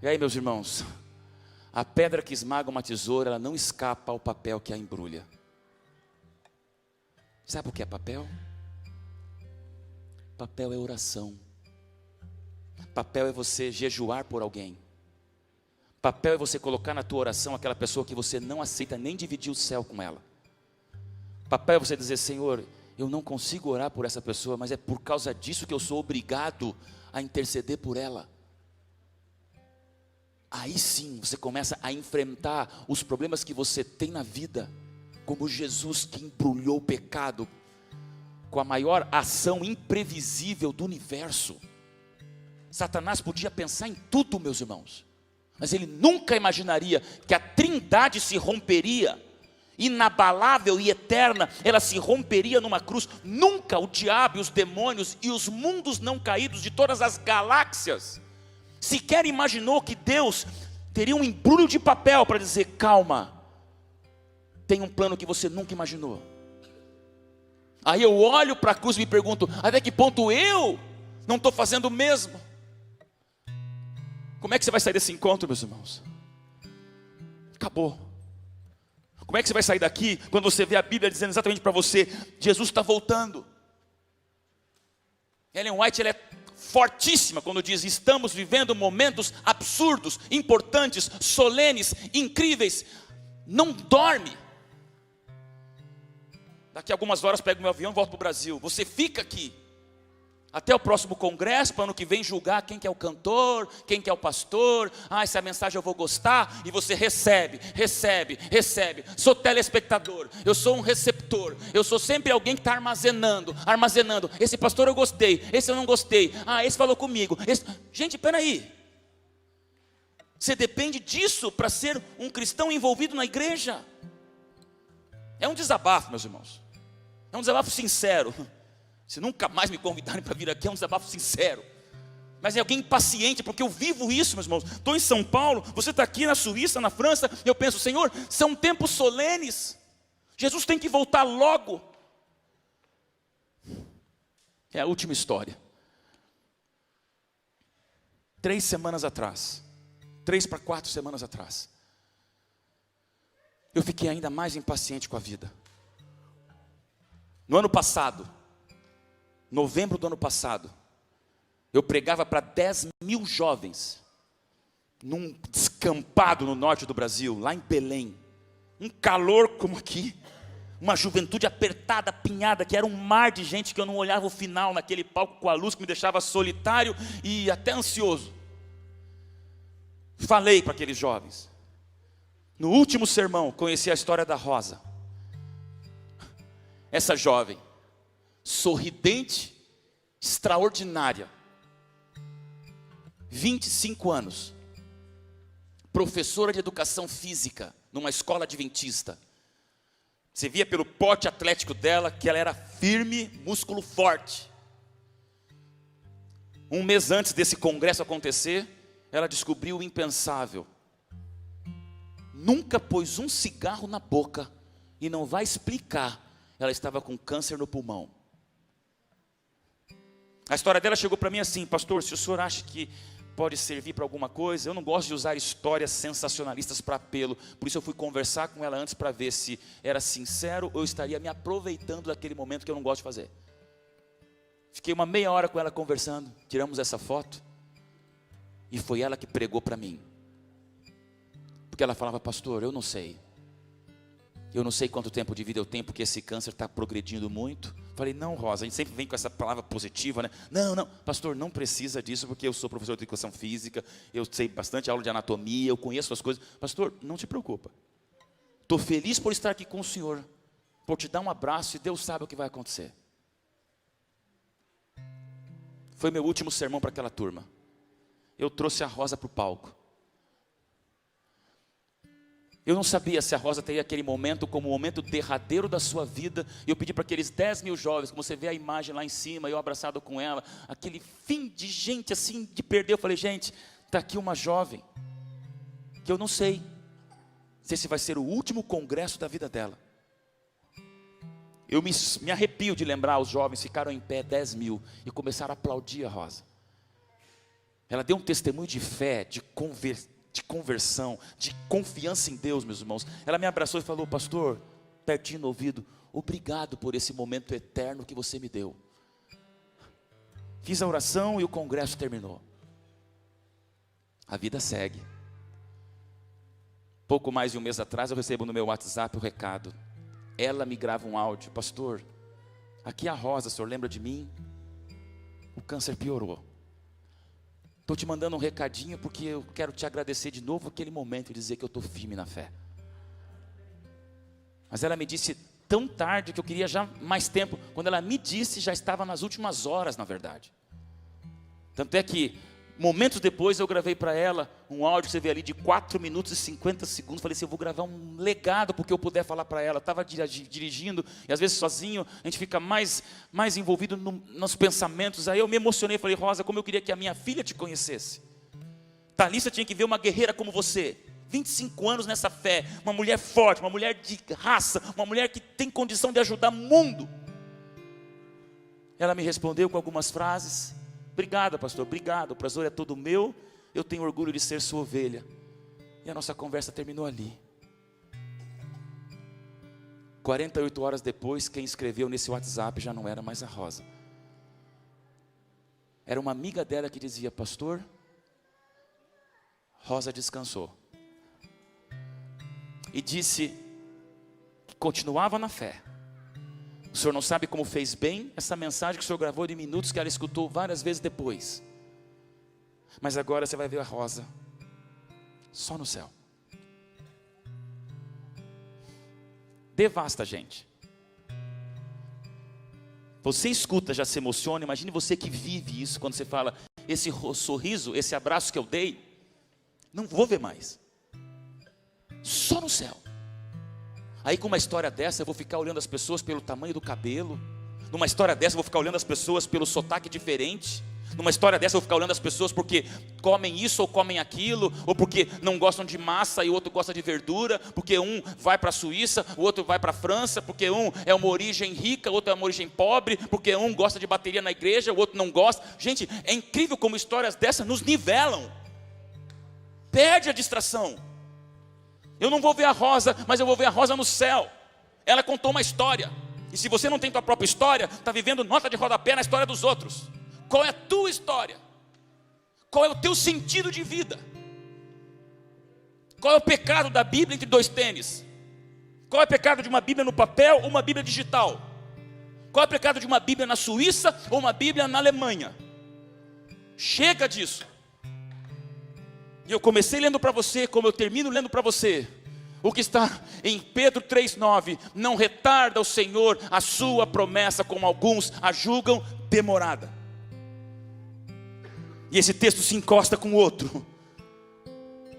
E aí, meus irmãos, a pedra que esmaga uma tesoura, ela não escapa ao papel que a embrulha. Sabe o que é papel? Papel é oração. Papel é você jejuar por alguém. Papel é você colocar na tua oração aquela pessoa que você não aceita nem dividir o céu com ela. Papel é você dizer, Senhor, eu não consigo orar por essa pessoa, mas é por causa disso que eu sou obrigado a interceder por ela. Aí sim, você começa a enfrentar os problemas que você tem na vida, como Jesus que embrulhou o pecado com a maior ação imprevisível do universo. Satanás podia pensar em tudo, meus irmãos, mas ele nunca imaginaria que a trindade se romperia, inabalável e eterna, ela se romperia numa cruz. Nunca o diabo e os demônios e os mundos não caídos de todas as galáxias sequer imaginou que Deus teria um embrulho de papel para dizer, calma, tem um plano que você nunca imaginou. Aí eu olho para a cruz e me pergunto, até que ponto eu não estou fazendo o mesmo? Como é que você vai sair desse encontro, meus irmãos? Acabou. Como é que você vai sair daqui quando você vê a Bíblia dizendo exatamente para você, Jesus está voltando? Ellen White, ela é fortíssima quando diz, estamos vivendo momentos absurdos, importantes, solenes, incríveis. Não dorme. Daqui a algumas horas pego meu avião e volto para o Brasil. Você fica aqui até o próximo congresso, para ano que vem julgar quem que é o cantor, quem que é o pastor. Essa mensagem eu vou gostar. E você recebe. Sou telespectador, eu sou um receptor. Eu sou sempre alguém que está armazenando. Esse pastor eu gostei, esse eu não gostei. Esse falou comigo. Gente, peraí. Você depende disso para ser um cristão envolvido na igreja? É um desabafo, meus irmãos. É um desabafo sincero. Se nunca mais me convidarem para vir aqui, é um desabafo sincero. Mas é alguém impaciente, porque eu vivo isso, meus irmãos. Estou em São Paulo, você está aqui na Suíça, na França. Eu penso, Senhor, são tempos solenes. Jesus tem que voltar logo. É a última história. 3 semanas atrás, 3 para 4 semanas atrás, eu fiquei ainda mais impaciente com a vida. No ano passado, novembro do ano passado, eu pregava para 10 mil jovens, num descampado no norte do Brasil, lá em Belém. Um calor como aqui, uma juventude apertada, apinhada, que era um mar de gente que eu não olhava o final naquele palco com a luz que me deixava solitário e até ansioso. Falei para aqueles jovens. No último sermão, conheci a história da Rosa. Essa jovem, sorridente, extraordinária, 25 anos, professora de educação física, numa escola adventista. Você via pelo porte atlético dela, que ela era firme, músculo forte. Um mês antes desse congresso acontecer, ela descobriu o impensável. Nunca pôs um cigarro na boca, e não vai explicar, ela estava com câncer no pulmão. A história dela chegou para mim assim, pastor, se o senhor acha que pode servir para alguma coisa, eu não gosto de usar histórias sensacionalistas para apelo, por isso eu fui conversar com ela antes para ver se era sincero ou eu estaria me aproveitando daquele momento que eu não gosto de fazer. Fiquei uma meia hora com ela conversando, tiramos essa foto, e foi ela que pregou para mim. Porque ela falava, pastor, eu não sei quanto tempo de vida eu tenho, porque esse câncer está progredindo muito, Falei, não, Rosa, a gente sempre vem com essa palavra positiva, né? Não, pastor, não precisa disso, porque eu sou professor de educação física, eu sei bastante aula de anatomia, eu conheço as coisas. Pastor, não te preocupa. Estou feliz por estar aqui com o senhor, por te dar um abraço e Deus sabe o que vai acontecer. Foi meu último sermão para aquela turma. Eu trouxe a Rosa para o palco. Eu não sabia se a Rosa teria aquele momento como o momento derradeiro da sua vida. E eu pedi para aqueles 10 mil jovens, como você vê a imagem lá em cima, eu abraçado com ela, aquele fim de gente assim, de perder. Eu falei, gente, está aqui uma jovem, que eu não sei se esse vai ser o último congresso da vida dela. Eu me arrepio de lembrar, os jovens ficaram em pé, 10 mil, e começaram a aplaudir a Rosa. Ela deu um testemunho de fé, de conversão, de confiança em Deus, meus irmãos. Ela me abraçou e falou, pastor, pertinho no ouvido, obrigado por esse momento eterno que você me deu. Fiz a oração e o congresso terminou. A vida segue. Pouco mais de um mês atrás eu recebo no meu WhatsApp o recado. Ela me grava um áudio, pastor, aqui é a Rosa, o senhor lembra de mim? O câncer piorou. Estou te mandando um recadinho porque eu quero te agradecer de novo aquele momento e dizer que eu estou firme na fé. Mas ela me disse tão tarde que eu queria já mais tempo. Quando ela me disse, já estava nas últimas horas, na verdade. Tanto é que, momentos depois, eu gravei para ela um áudio que você vê ali de 4 minutos e 50 segundos. Falei assim, eu vou gravar um legado porque eu puder falar para ela. Estava dirigindo e às vezes sozinho a gente fica mais envolvido nos pensamentos. Aí eu me emocionei e falei, Rosa, como eu queria que a minha filha te conhecesse. Thalissa tinha que ver uma guerreira como você. 25 anos nessa fé, uma mulher forte, uma mulher de raça, uma mulher que tem condição de ajudar o mundo. Ela me respondeu com algumas frases. Obrigado, pastor, obrigado, o prazer é todo meu, eu tenho orgulho de ser sua ovelha. E a nossa conversa terminou ali. 48 horas depois, quem escreveu nesse WhatsApp já não era mais a Rosa. Era uma amiga dela que dizia, pastor, Rosa descansou. E disse que continuava na fé. O senhor não sabe como fez bem essa mensagem que o senhor gravou de minutos que ela escutou várias vezes depois. Mas agora você vai ver a Rosa só no céu. Devasta, gente. Você escuta, já se emociona. Imagine você que vive isso quando você fala, esse sorriso, esse abraço que eu dei, não vou ver mais. Só no céu. Aí com uma história dessa eu vou ficar olhando as pessoas pelo tamanho do cabelo. Numa história dessa eu vou ficar olhando as pessoas pelo sotaque diferente. Numa história dessa eu vou ficar olhando as pessoas porque comem isso ou comem aquilo, ou porque não gostam de massa e o outro gosta de verdura, porque um vai para a Suíça, o outro vai para a França, porque um é uma origem rica, o outro é uma origem pobre, porque um gosta de bateria na igreja, o outro não gosta. Gente, é incrível como histórias dessas nos nivelam. Perde a distração. Eu não vou ver a Rosa, mas eu vou ver a Rosa no céu. Ela contou uma história. E se você não tem tua própria história, está vivendo nota de rodapé na história dos outros. Qual é a tua história? Qual é o teu sentido de vida? Qual é o pecado da Bíblia entre 2 tênis? Qual é o pecado de uma Bíblia no papel ou uma Bíblia digital? Qual é o pecado de uma Bíblia na Suíça ou uma Bíblia na Alemanha? Chega disso. E eu comecei lendo para você, como eu termino lendo para você, o que está em Pedro 3,9, não retarda o Senhor a sua promessa, como alguns a julgam demorada. E esse texto se encosta com outro,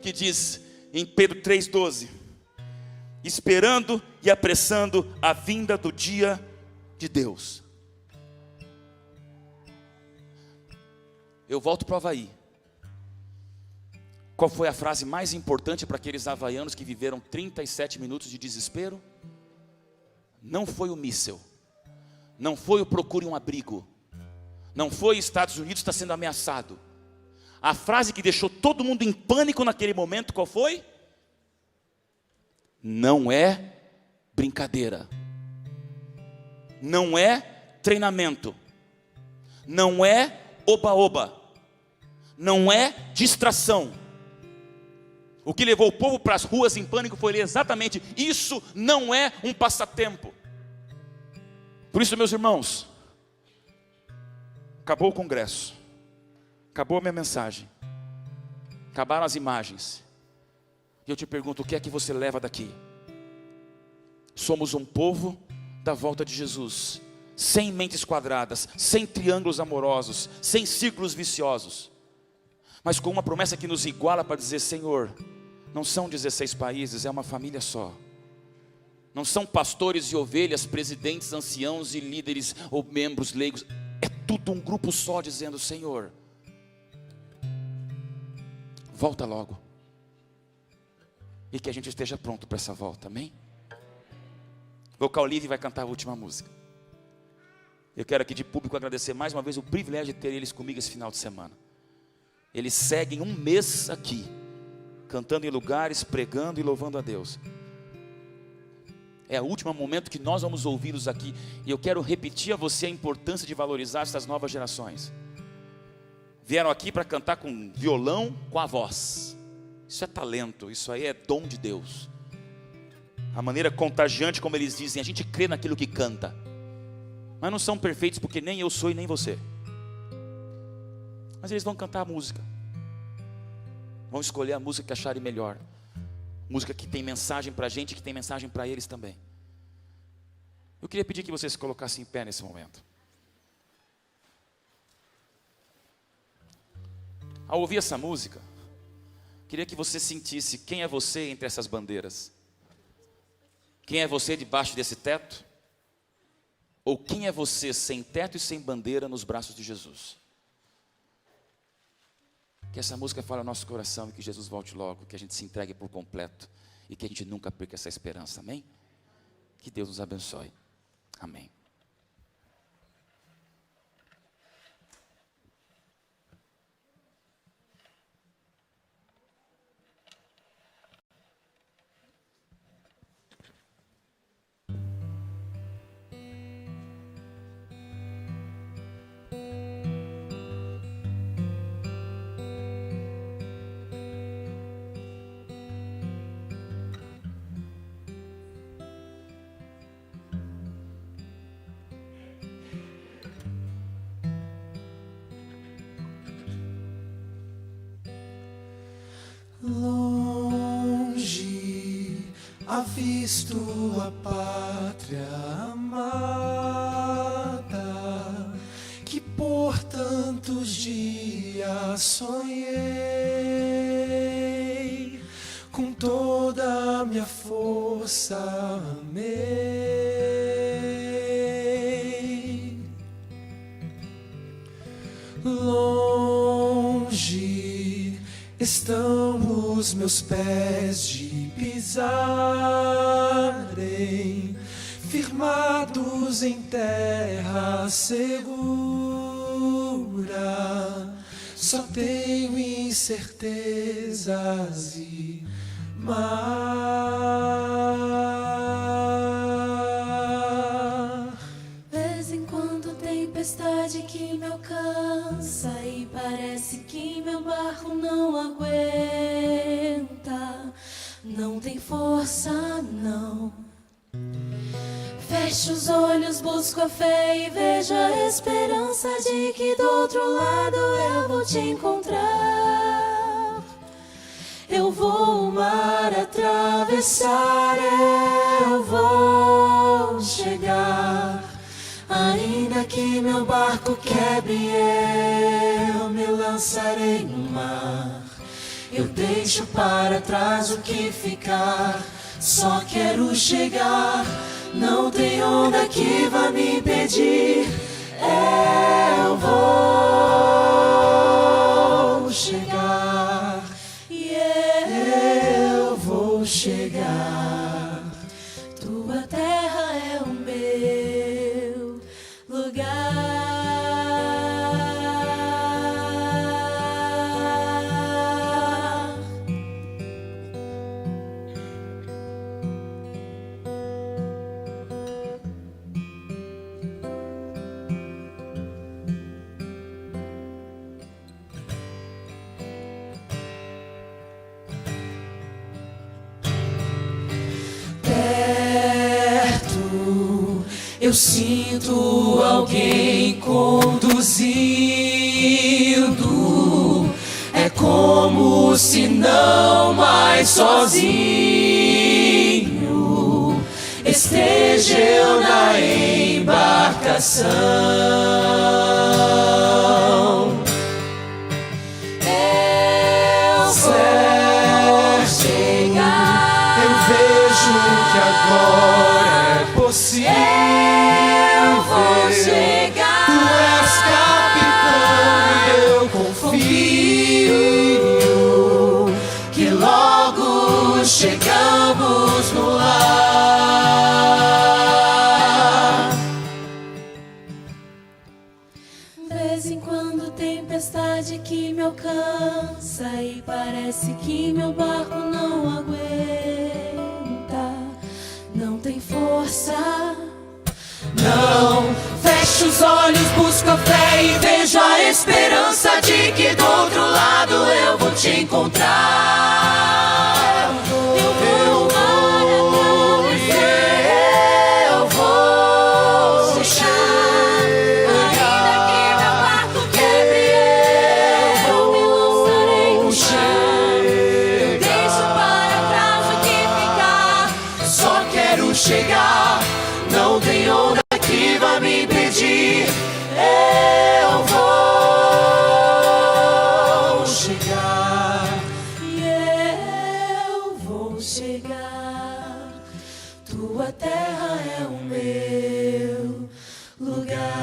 que diz em Pedro 3,12, esperando e apressando a vinda do dia de Deus. Eu volto para o Havaí. Qual foi a frase mais importante para aqueles havaianos que viveram 37 minutos de desespero? Não foi o míssil, não foi o procure um abrigo, não foi Estados Unidos está sendo ameaçado. A frase que deixou todo mundo em pânico naquele momento, qual foi? Não é brincadeira, não é treinamento, não é oba-oba, não é distração. O que levou o povo para as ruas em pânico foi exatamente isso. Não é um passatempo. Por isso, meus irmãos, acabou o congresso, acabou a minha mensagem, acabaram as imagens. E eu te pergunto, o que é que você leva daqui? Somos um povo da volta de Jesus, sem mentes quadradas, sem triângulos amorosos, sem círculos viciosos, mas com uma promessa que nos iguala para dizer: Senhor, não são 16 países, é uma família só. Não são pastores e ovelhas, presidentes, anciãos e líderes ou membros leigos. É tudo um grupo só dizendo: Senhor, volta logo. E que a gente esteja pronto para essa volta, amém? O Vocal Livre vai cantar a última música. Eu quero aqui de público agradecer mais uma vez o privilégio de ter eles comigo esse final de semana. Eles seguem um mês aqui, cantando em lugares, pregando e louvando a Deus. É o último momento que nós vamos ouvi-los aqui. E eu quero repetir a você a importância de valorizar essas novas gerações. Vieram aqui para cantar com violão, com a voz. Isso é talento, isso aí é dom de Deus. A maneira contagiante como eles dizem, a gente crê naquilo que canta. Mas não são perfeitos porque nem eu sou e nem você. Mas eles vão cantar a música. Vão escolher a música que acharem melhor. Música que tem mensagem para a gente, que tem mensagem para eles também. Eu queria pedir que vocês se colocassem em pé nesse momento. Ao ouvir essa música, queria que você sentisse quem é você entre essas bandeiras. Quem é você debaixo desse teto? Ou quem é você sem teto e sem bandeira nos braços de Jesus? Que essa música fale ao nosso coração e que Jesus volte logo, que a gente se entregue por completo e que a gente nunca perca essa esperança, amém? Que Deus nos abençoe, amém. Longe, avisto a pátria amada, que por tantos dias sonhei, com toda a minha força amei. Longe estão os meus pés de pisarem, firmados em terra segura. Só tenho incertezas e mar. Vez em quando tempestade que me alcança e parece que meu barco não aguenta, não tem força, não. Fecho os olhos, busco a fé e vejo a esperança de que do outro lado eu vou te encontrar. Eu vou o mar atravessar, eu vou chegar. Ainda que meu barco quebre, eu me lançarei no mar. Eu deixo para trás o que ficar, só quero chegar. Não tem onda que vá me impedir. Eu vou chegar. E eu vou chegar. Tua terra é o meu lugar. eu sinto alguém conduzindo. É como se não mais sozinho esteja eu na embarcação. Eu vou chegar. Eu vejo que agora é possível. Eu vou chegar. Tu és capitão e eu confio que logo chegamos no lar. De vez em quando tempestade que me alcança e parece que meu barco não aguenta, não tem força. Não fecho os olhos, busco a fé e vejo a esperança de que do outro lado eu vou te encontrar. Eu vou chegar. Ainda que meu barco quebre, eu me lançarei no mar. Eu deixo para trás o que ficar. Só quero chegar, não tem onda que vai me impedir. Eu vou chegar. E eu vou chegar. Tua terra é o meu lugar.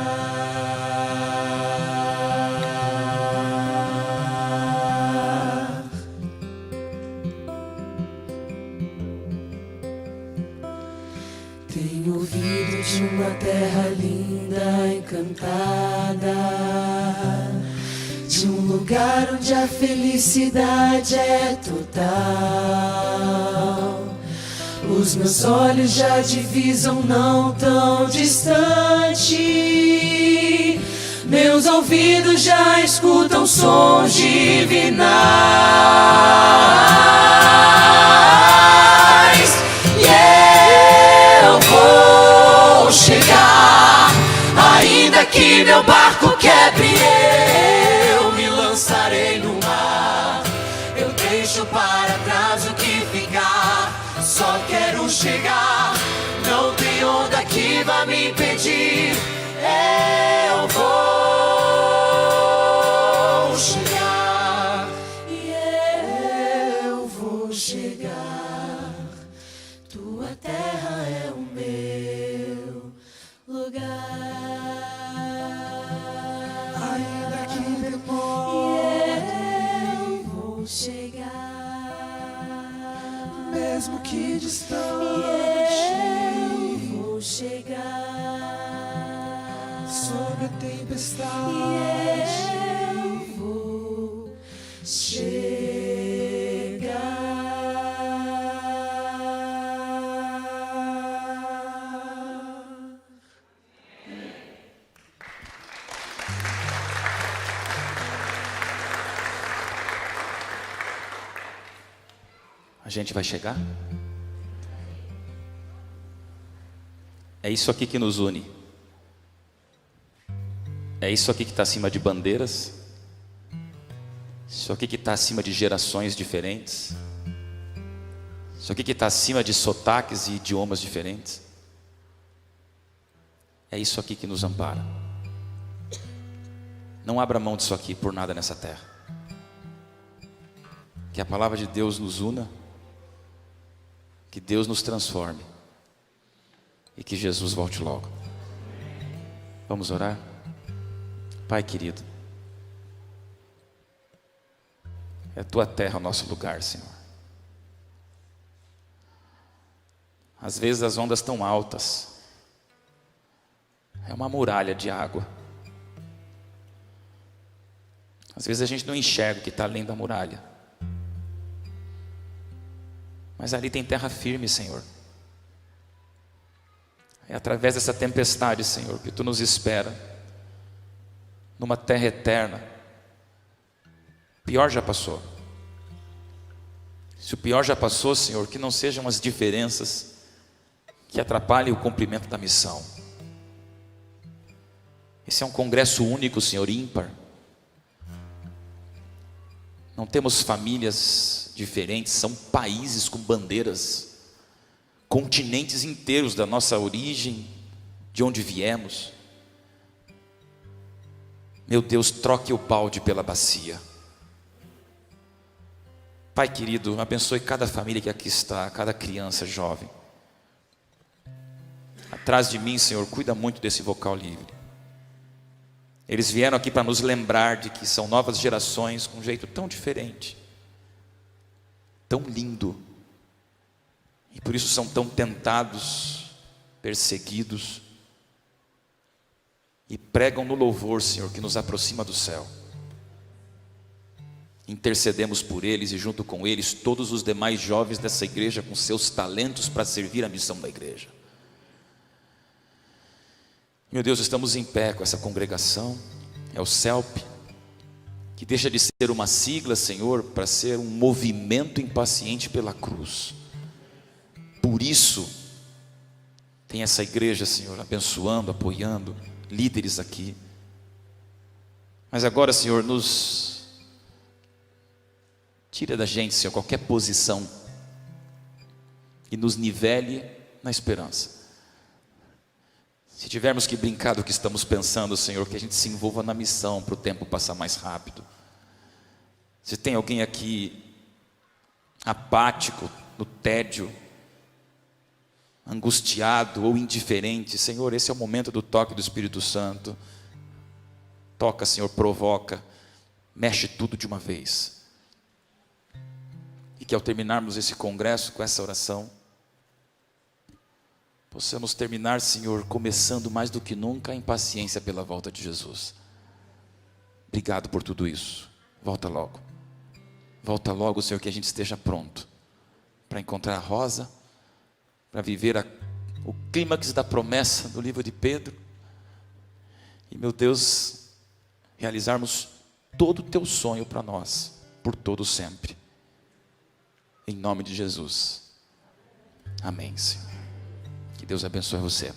Tenho ouvido de uma terra linda, encantada, de um lugar onde a felicidade é total. Os meus olhos já divisam não tão distante, meus ouvidos já escutam sons divinais. E eu vou chegar, ainda que meu barco quebre, eu me lançarei no mar. Eu deixo para trás o que ficar, só quero chegar, não tem onda que vai me impedir. Eu vou chegar, e eu vou chegar. Tua terra é o meu lugar. Ainda que demore, Eu vou chegar. mesmo que distante, Eu vou chegar. sobre a tempestade. Eu vou chegar. A gente vai chegar? É isso aqui que nos une. É isso aqui que está acima de bandeiras. Isso aqui que está acima de gerações diferentes. Isso aqui que está acima de sotaques e idiomas diferentes. É isso aqui que nos ampara. Não abra mão disso aqui por nada nessa terra. Que a palavra de Deus nos una. Que Deus nos transforme. E que Jesus volte logo. Vamos orar? Pai querido, é a tua terra o nosso lugar, Senhor. Às vezes as ondas estão altas. É uma muralha de água. Às vezes a gente não enxerga o que está além da muralha. Mas ali tem terra firme, Senhor. É através dessa tempestade, Senhor, que Tu nos espera. Numa terra eterna. O pior já passou. Se o pior já passou, Senhor, que não sejam as diferenças que atrapalhem o cumprimento da missão. Esse é um congresso único, Senhor, ímpar. Não temos famílias diferentes, são países com bandeiras, continentes inteiros da nossa origem, de onde viemos. Meu Deus, troque o balde pela bacia. Pai querido, abençoe cada família que aqui está, cada criança, jovem. Atrás de mim, Senhor, cuida muito desse vocal livre. Eles vieram aqui para nos lembrar de que são novas gerações com um jeito tão diferente, tão lindo, e por isso são tão tentados, perseguidos, e pregam no louvor, Senhor, que nos aproxima do céu. Intercedemos por eles e junto com eles todos os demais jovens dessa igreja com seus talentos para servir a missão da igreja. Meu Deus, estamos em pé com essa congregação, é o CELP, que deixa de ser uma sigla, Senhor, para ser um movimento impaciente pela cruz. Por isso, tem essa igreja, Senhor, abençoando, apoiando, líderes aqui. Mas agora, Senhor, nos tira da gente, Senhor, qualquer posição e nos nivele na esperança. Se tivermos que brincar do que estamos pensando, Senhor, que a gente se envolva na missão para o tempo passar mais rápido. Se tem alguém aqui apático, no tédio, angustiado ou indiferente, Senhor, esse é o momento do toque do Espírito Santo. Toca, Senhor, provoca, mexe tudo de uma vez. E que ao terminarmos esse congresso com essa oração, possamos terminar, Senhor, começando mais do que nunca a impaciência pela volta de Jesus. Obrigado por tudo isso. Volta logo. Volta logo, Senhor, que a gente esteja pronto para encontrar a Rosa, para viver o clímax da promessa do livro de Pedro. E, meu Deus, realizarmos todo o teu sonho para nós, por todo sempre. Em nome de Jesus. Amém, Senhor. Que Deus abençoe você.